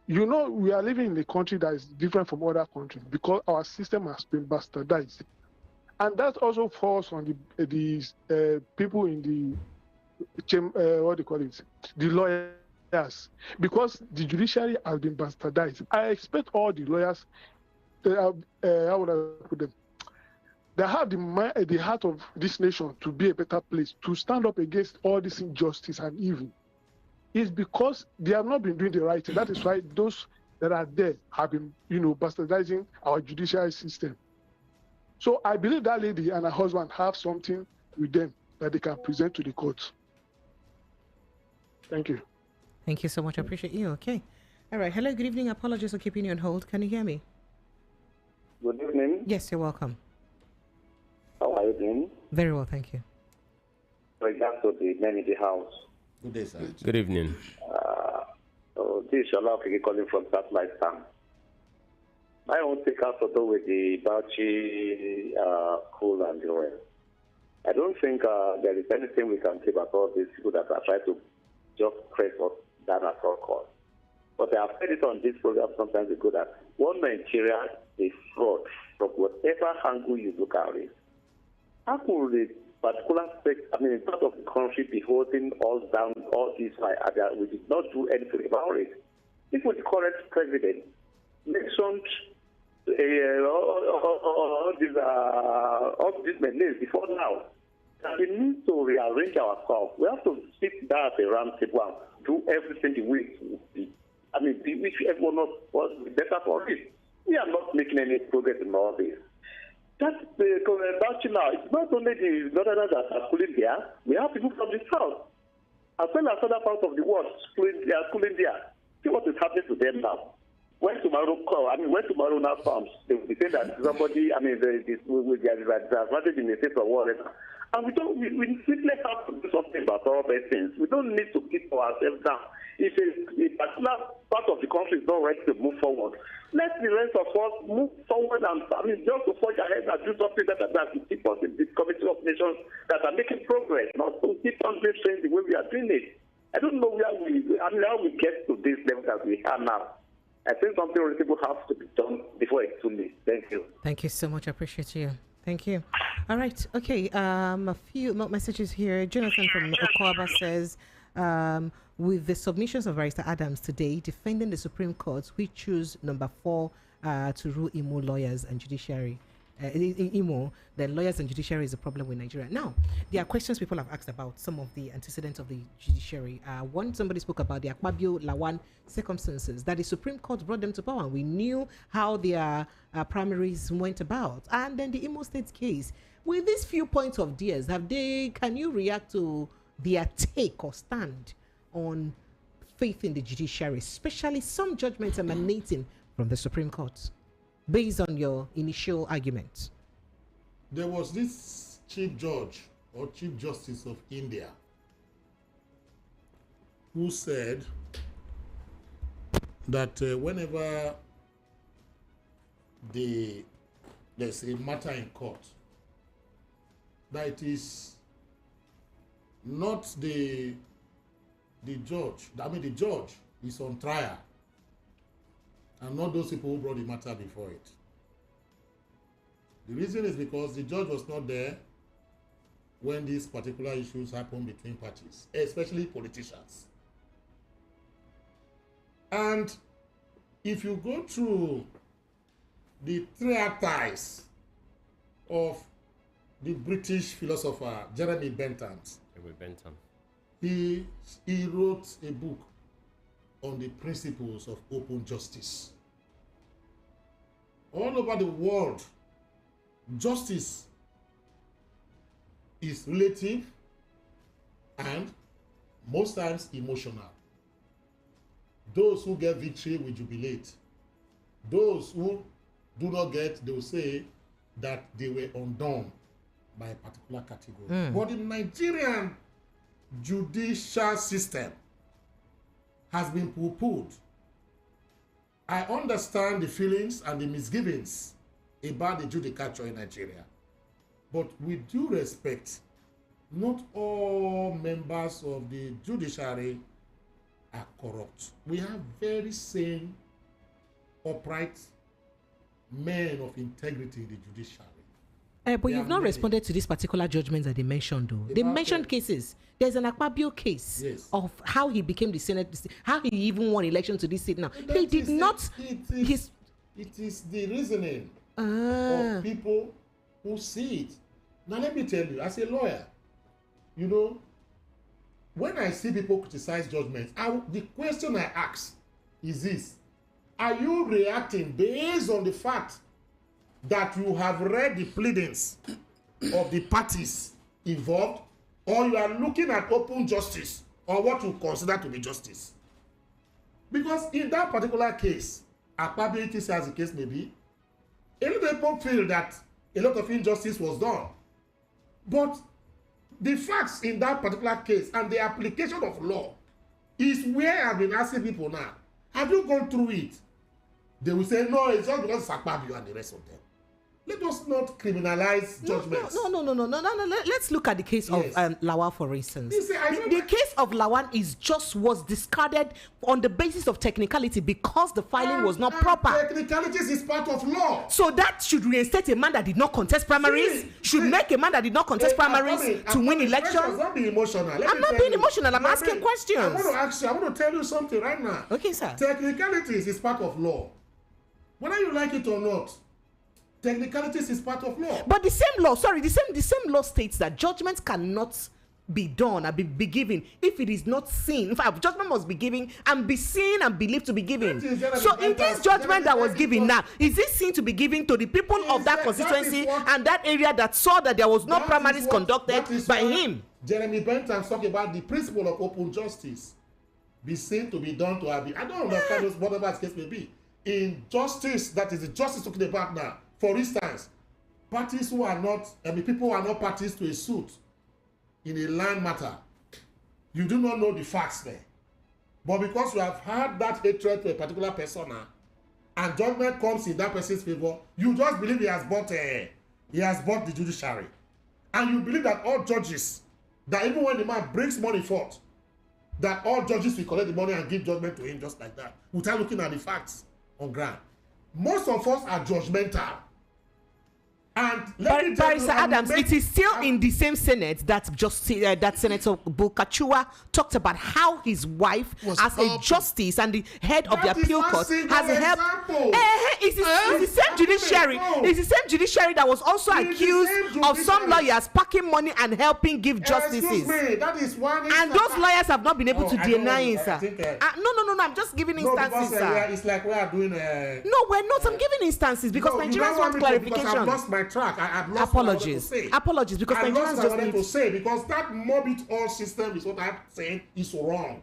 You know, we are living in a country that is different from other countries because our system has been bastardized. And that also falls on the people in the, what do you call it, the lawyers. Because the judiciary has been bastardized. I expect all the lawyers, how would I put them, they have the heart of this nation to be a better place, to stand up against all this injustice and evil. It's because they have not been doing the right thing. That is why those that are there have been, you know, bastardizing our judicial system. So I believe that lady and her husband have something with them that they can present to the court. Thank you. Thank you so much. I appreciate you. Okay. All right. Hello. Good evening. Apologies for keeping you on hold. Can you hear me? Good evening. Yes, you're welcome. How are you doing? Very well, thank you. Regards to the men in the house. Good day, sir. Good evening. This is Shola calling from Satellite Town. I won't take out photo with the Bauchi cool and the oil. I don't think there is anything we can keep about these people that are trying to just press us down at all costs. But I have said it on this program sometimes ago that one Nigeria is fraud from whatever angle you look at it. How could the particular part of the country be holding us down all this while we did not do anything about it? If the current president mentioned all these men before now, that we need to rearrange ourselves. We have to sit down at the round table and do everything the way it would be. Which everyone was better for it. We are not making any progress in all this. That's about you now. It's not only the northerners that are schooling there. We have people from the south, as well as other parts of the world schooling there. See what is happening to them now. When tomorrow now comes, they will say that somebody, with their disadvantage in the state of whatever. And we simply have to do something about all these things. We don't need to keep ourselves down. If a particular part of the country is not ready to move forward, let the rest of us move forward and just to forge ahead and do something that will keep us in this committee of nations that are making progress, not to keep on doing things the way we are doing it. I don't know how we get to this level that we are now. I think something reasonable has to be done before it's too late. Thank you. Thank you so much. I appreciate you. Thank you. All right. Okay. A few messages here. Jonathan from Akpabio says, with the submissions of Barrister Adams today, defending the Supreme Court, we choose number 4 to rule Imo lawyers and judiciary. Imo, then lawyers and judiciary is a problem with Nigeria. Now, there are questions people have asked about some of the antecedents of the judiciary. Somebody spoke about the Akpabio Lawan circumstances, that the Supreme Court brought them to power. We knew how their primaries went about. And then the Imo State case. With these few points of Diaz, can you react to their take or stand on faith in the judiciary, especially some judgments emanating from the Supreme Court, based on your initial argument? There was this Chief Judge or Chief Justice of India who said that whenever there's a matter in court, that it is not the judge. The judge is on trial, and not those people who brought the matter before it. The reason is because the judge was not there when these particular issues happen between parties, especially politicians. And if you go through the treatise of the British philosopher Jeremy Bentham, he wrote a book on the principles of open justice. All over the world, justice is relative and most times emotional. Those who get victory will jubilate. Those who do not get, they will say that they were undone by a particular category. But the Nigerian judicial system has been poo-pooed. I understand the feelings and the misgivings about the judicature in Nigeria, but with due respect, not all members of the judiciary are corrupt. We have very sane, upright men of integrity in the judiciary. But you've not responded to this particular judgment that they mentioned, though. They mentioned cases. There's an Akpabio case of how he became the Senate, how he even won election to this seat now. He did not. It is the reasoning of people who see it. Now, let me tell you, as a lawyer, you know, when I see people criticize judgments, the question I ask is this: are you reacting based on the fact that you have read the pleadings of the parties involved, or you are looking at open justice or what you consider to be justice? Because in that particular case, Akpabio, as the case may be, a lot of people feel that a lot of injustice was done. But the facts in that particular case and the application of law is where I've been asking people now, have you gone through it? They will say, no, it's just because it's Akpabio and the rest of them. Let us not criminalize judgments. No. Let's look at the case of Lawan, for instance. The case of Lawan was discarded on the basis of technicality because the filing was not proper. Technicalities is part of law. So that should reinstate a man that did not contest primaries, make a man that did not contest primaries to win elections. Don't be emotional. I'm not being emotional. I'm asking questions. I want to tell you something right now. Okay, sir. Technicalities is part of law. Whether you like it or not, technicalities is part of law. But the same law states that judgments cannot be done and be given if it is not seen. In fact, judgment must be given and be seen and believed to be given. So in this judgment that was given now, is it seen to be given to the people of that constituency and that area that saw that there was no primaries conducted by him? Jeremy Bentham talking about the principle of open justice. Be seen to be done to have. I don't understand whatever the case may be. In justice, that is the justice talking about now. For instance, parties who are not, people who are not parties to a suit in a land matter, you do not know the facts there. But because you have had that hatred to a particular persona, and judgment comes in that person's favor, you just believe he has bought the judiciary. And you believe that all judges, that even when the man brings money forth, that all judges will collect the money and give judgment to him just like that, without looking at the facts on ground. Most of us are judgmental. And Barrister Adams, it is still in the same Senate that that Senator Bukachua talked about how his wife, as a justice and the head of the appeal court, has helped. It's the same judiciary. It's the same judiciary that was also accused of some lawyers packing money and helping give justices. That is one. And those lawyers have not been able to deny it, sir. No. I'm just giving instances, sir. It's like we are doing. No, we're not. I'm giving instances because Nigerians want clarification. I've lost my track. I've lost apologies because Nigerians just need to say, because that morbid all system is what I'm saying is wrong.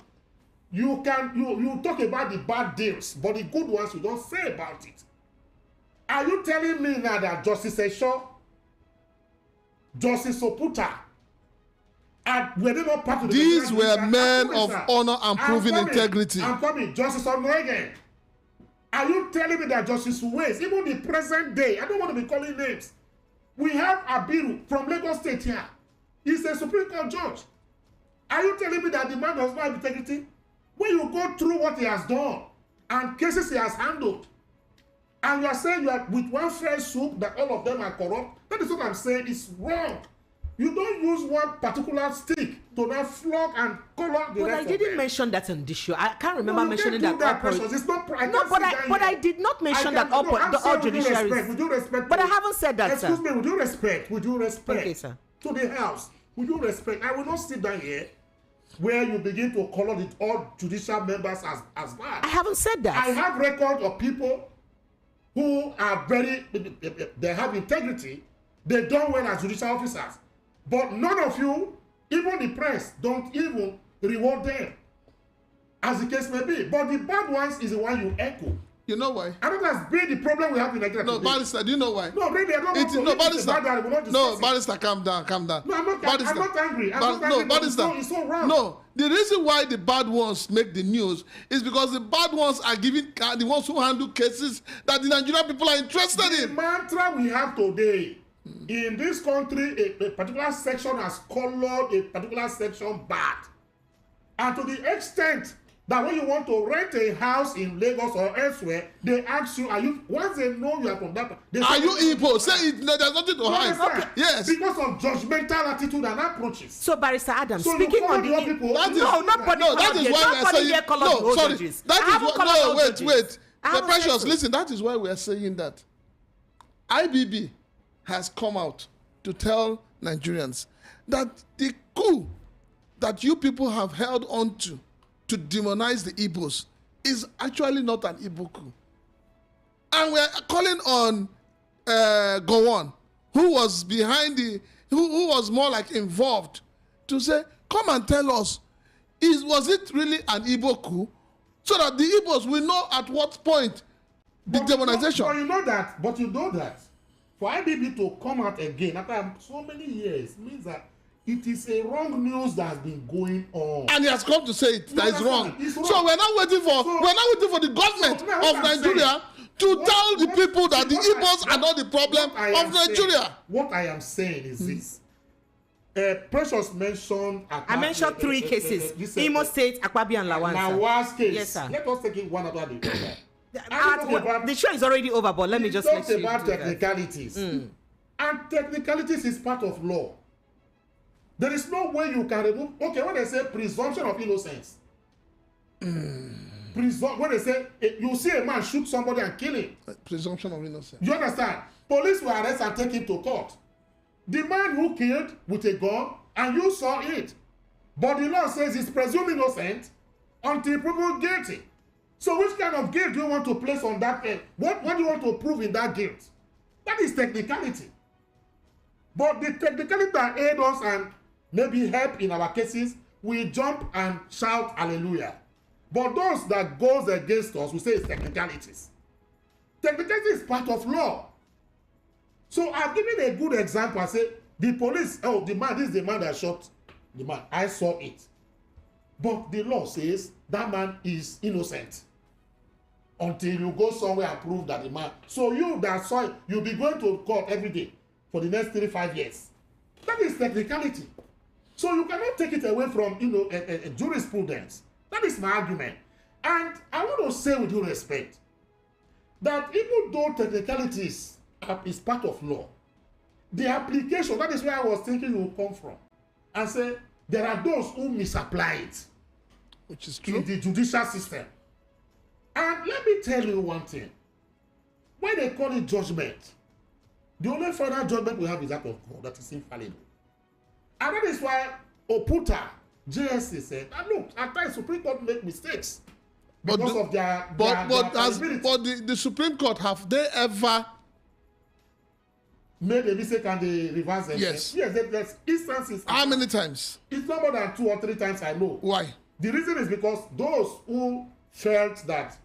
You talk about the bad deals, but the good ones you don't say about it. Are you telling me now that Justice Esho, Justice Soputa, and were they not part of the these were men of honor and proven integrity? I'm coming, Justice Onoegen. Are you telling me that Justice Uwais, even the present day, I don't want to be calling names, we have Abiru from Lagos State here. He's a Supreme Court judge. Are you telling me that the man does not have integrity? When you go through what he has done and cases he has handled, and you are saying you are with one fresh soup that all of them are corrupt, that is what I'm saying is wrong. You don't use one particular stick to now flog and color the but rest I didn't of them. mention that on this show. I can't remember mentioning that. It's not, but I did not mention that all judiciaries. With due respect, but I haven't said that, excuse me, with due respect, okay, sir. To the House, with due respect, I will not sit down here where you begin to color all judicial members as bad. I haven't said that. I have record of people who are they have integrity, they done well as judicial officers. But none of you, even the press, don't even reward them, as the case may be. But the bad ones is the one you echo. You know why? And that has been the problem we have in Nigeria today. Barrister, do you know why? No, really, I don't want to. No, Barrister. No, Barrister, calm down. No, I'm not angry. Barrister. It's so wrong. No, the reason why the bad ones make the news is because the bad ones are giving the ones who handle cases that the Nigerian people are interested in. The mantra we have today. In this country, a particular section has colored a particular section bad. And to the extent that when you want to rent a house in Lagos or elsewhere, they ask you, once they know you are from that, are you Igbo? Say it, there's nothing to hide. Okay. Yes. Because of judgmental attitude and approaches. So, Barrister Adams, speaking on the people, that is why we are saying, no, sorry, that is what, wait. The precious, listen, that is why we are saying that IBB has come out to tell Nigerians that the coup that you people have held on to demonize the Igbos is actually not an Igbo coup. And we're calling on Gowon, who was behind who was more like involved, to say, come and tell us, was it really an Igbo coup? So that the Igbos will know at what point the demonization. But you know that. For IBB to come out again after so many years means that it is a wrong news that has been going on. And he has come to say it, that is wrong. So we're not waiting for the government of Nigeria to tell the people that the Igbos are not the problem of Nigeria. What I am saying is this. Precious mentioned. I mentioned 3 cases: Imo State, Akpabio, and Lawan's case. Yes, sir. Let us take it one after the other. The show is already over, but let me just let you about technicalities. And technicalities is part of law. There is no way you can remove. Okay, when they say presumption of innocence, when they say you see a man shoot somebody and kill him, presumption of innocence. You understand? Police will arrest and take him to court. The man who killed with a gun and you saw it. But the law says he's presumed innocent until proven guilty. So which kind of guilt do you want to place on that? What do you want to prove in that guilt? That is technicality. But the technicality that aid us and maybe help in our cases, we jump and shout hallelujah. But those that goes against us, we say it's technicalities. Technicality is part of law. So I've given a good example. I say the police, this is the man that shot the man. I saw it. But the law says that man is innocent until you go somewhere and prove that the man. So you that saw it, you'll be going to court every day for the next 3-5 years. That is technicality. So you cannot take it away from a jurisprudence. That is my argument. And I want to say with due respect that even though technicalities is part of law, the application, that is where I was thinking will come from. And say there are those who misapply it, which is true, in the judicial system. And let me tell you one thing. When they call it judgment, the only final judgment we have is that of God, that is infallible. And that is why Oputa, JSC said, look, at times Supreme Court make mistakes because of their the Supreme Court, have they ever made a mistake and they reverse them? Yes. Yes, there's instances. How many times? It's not more than 2 or 3 times I know. Why? The reason is because those who felt that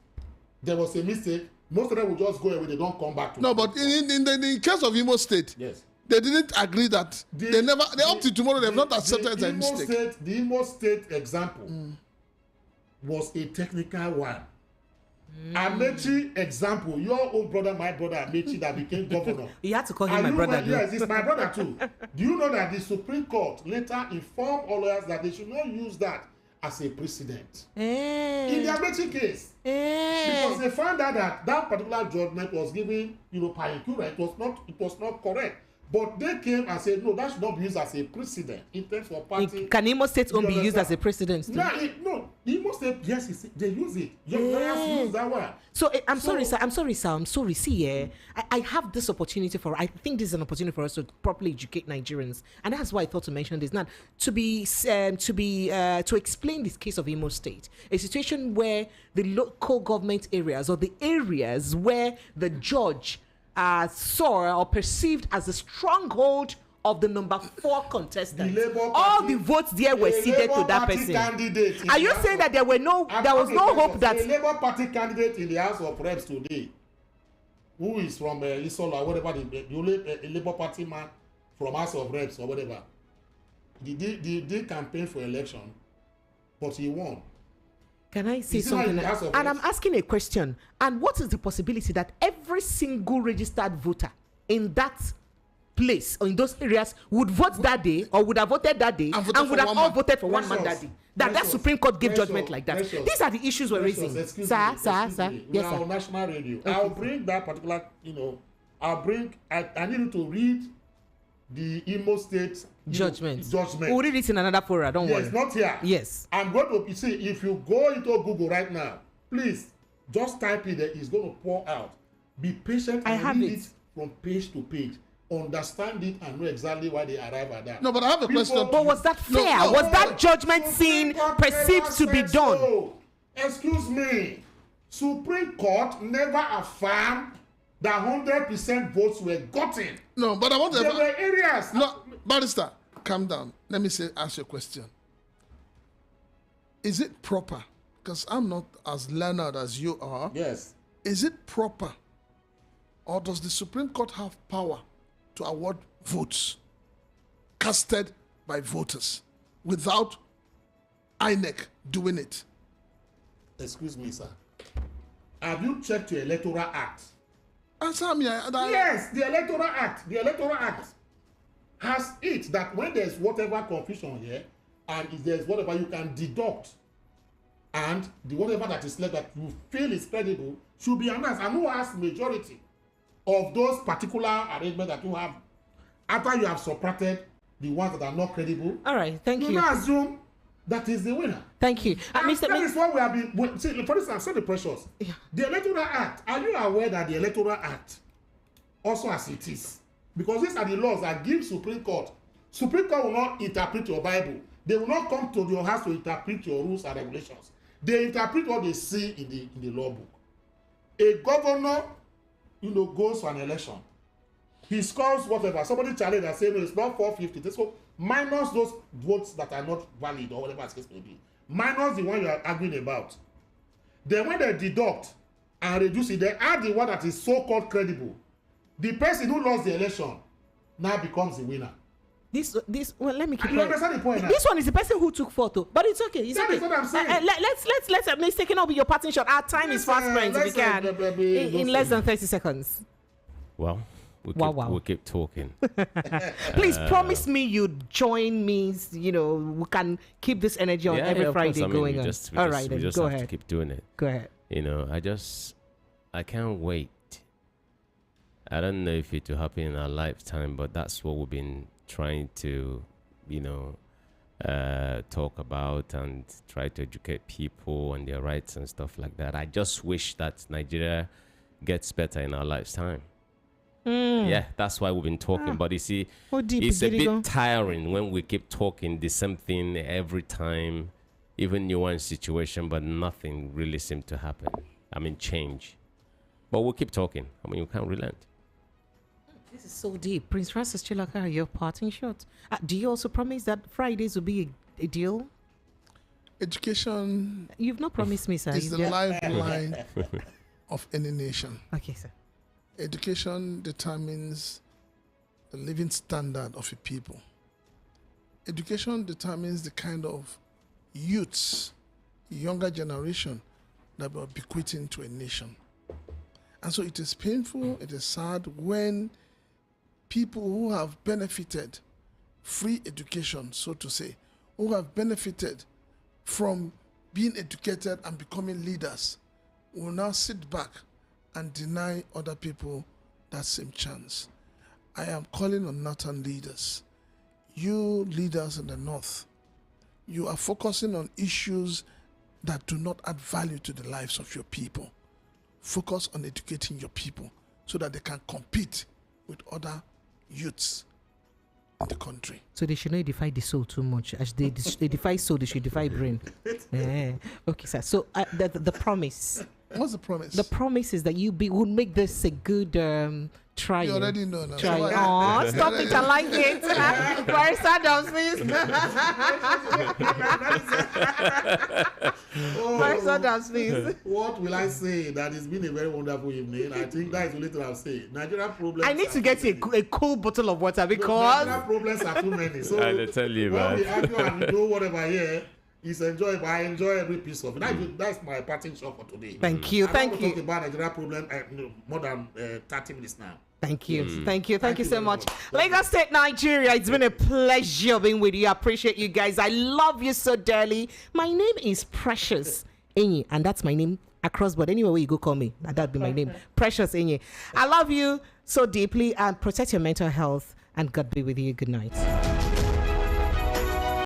there was a mistake, most of them will just go away, they don't come back to No, but in the case of Imo State, yes, they didn't agree that they up to tomorrow they've not accepted their mistake. The Imo State example was a technical one. Amechi example, your own brother, my brother Amechi that became governor. You had to call him my brother. Yes, it's my brother too. Do you know that the Supreme Court later informed all lawyers that they should not use that as a precedent in the Amechi case? Because they found out that particular judgment was given, par incura. It was not correct. But they came and said, no, that should not be used as a precedent in terms of party. Can Imo State be used as a precedent? No, Imo State, yes, they use it. Your lawyers use that one. So I'm sorry, sir. See, I have this opportunity I think this is an opportunity for us to properly educate Nigerians, and that's why I thought to mention this. Now, to explain this case of Imo State, a situation where the local government areas or the areas where the judge saw or perceived as a stronghold of the number 4 contestant. All the votes there were ceded to that person. Are you saying that there was no hope that a Labour Party candidate in the House of Reps today, who is from Isola, whatever, the only Labour Party man from House of Reps or whatever, did campaign for election, but he won. Can I say something? And I'm asking a question. And what is the possibility that every single registered voter in that place or in those areas would vote that day or would have voted that day and would have all voted for one man that day? That Supreme Court gave judgment like that. These are the issues we're raising. Sir. Yes, sir. We are on national radio. Okay. I'll bring that particular, I need you to read the Imo State judgment. We'll read it in another forum, don't worry. Yes, not here. Yes. I'm going to see if you go into Google right now, please just type it there. It's going to pour out. Be patient and read it from page to page. Understand it and know exactly why they arrive at that. No, but I have a question. But was that fair? Was that judgment seen perceived to be done? So. Excuse me. Supreme Court never affirmed that 100% votes were gotten. No, but I want to. There were areas. No, barrister, calm down. Let me ask you a question. Is it proper? Because I'm not as learned as you are. Yes. Is it proper, or does the Supreme Court have power to award votes casted by voters without INEC doing it? Excuse me, sir. Have you checked your Electoral Act? Answer me. Yes, the Electoral Act. The Electoral Act has it that when there's whatever confusion here, and if there's whatever you can deduct, and the whatever that is left that you feel is credible should be announced. And who has majority of those particular arrangements that you have after you have subtracted the ones that are not credible? All right, thank you. You now assume that is the winner. Thank you. That is what we have been. See, for instance, say the precious. Yeah. The Electoral Act. Are you aware that the Electoral Act, also as it is, because these are the laws that give Supreme Court Supreme Court will not interpret your Bible. They will not come to your house to interpret your rules and regulations. They interpret what they see in the law book. A governor, goes for an election. He scores whatever. Somebody challenged and say, no, it's not 450. So minus those votes that are not valid or whatever the case may be. Minus the one you are arguing about. Then when they deduct and reduce it, they add the one that is so-called credible. The person who lost the election now becomes the winner. Well, let me keep you understand the point now? This one is the person who took photo, but it's okay. It's That okay. is what I'm saying. Let's take it up with your parting shot. Our time is fast, friends. If you can, in less than 30 seconds. Well, we'll keep talking. Please promise me you'd join me. We can keep this energy on every Friday going on. All right, then go ahead. To keep doing it. Go ahead. I can't wait. I don't know if it will happen in our lifetime, but that's what we've been trying to, talk about and try to educate people on their rights and stuff like that. I just wish that Nigeria gets better in our lifetime. Yeah, that's why we've been talking. But you see, it's a bit tiring when we keep talking the same thing every time, even nuanced situation, but nothing really seems to happen. Change. But we'll keep talking. We can't relent. This is so deep. Prince Francis Chilaka, your parting shot. Do you also promise that Fridays will be a deal? Education. You've not promised me, sir. Is the lifeline of any nation. Okay, sir. Education determines the living standard of a people. Education determines the kind of youths, younger generation that we are bequeathing to a nation. And so it is painful, it is sad when people who have benefited free education, so to say, who have benefited from being educated and becoming leaders, will now sit back and deny other people that same chance. I am calling on Northern leaders. You leaders in the North, you are focusing on issues that do not add value to the lives of your people. Focus on educating your people so that they can compete with other youths in the country. So they should not defy the soul too much. As they defy soul, they should defy brain. Okay, sir. So the promise. What's the promise? The promise is that will make this a good trial. You already know now. Oh, stop it! I like it. Where's Adams, please? Where's Adams, please? What will I say? That it's been a very wonderful evening. I think that is the little I'll say. Nigerian problems. I need to get a cool bottle of water because Nigerian problems are too many. So I tell you, when man. we argue and we do whatever here, it's enjoyable. I enjoy every piece of it. That's my parting shot for today. Thank you. I Thank don't you. talk about Nigerian problem more than 30 minutes now. Thank you. Thank you so much. much. Lagos State, Nigeria. It's been a pleasure being with you. I appreciate you guys. I love you so dearly. My name is Precious Enyi, and that's my name across board. Anywhere where you go, call me. And that'll be my name. Precious Enyi. I love you so deeply, and protect your mental health, and God be with you. Good night.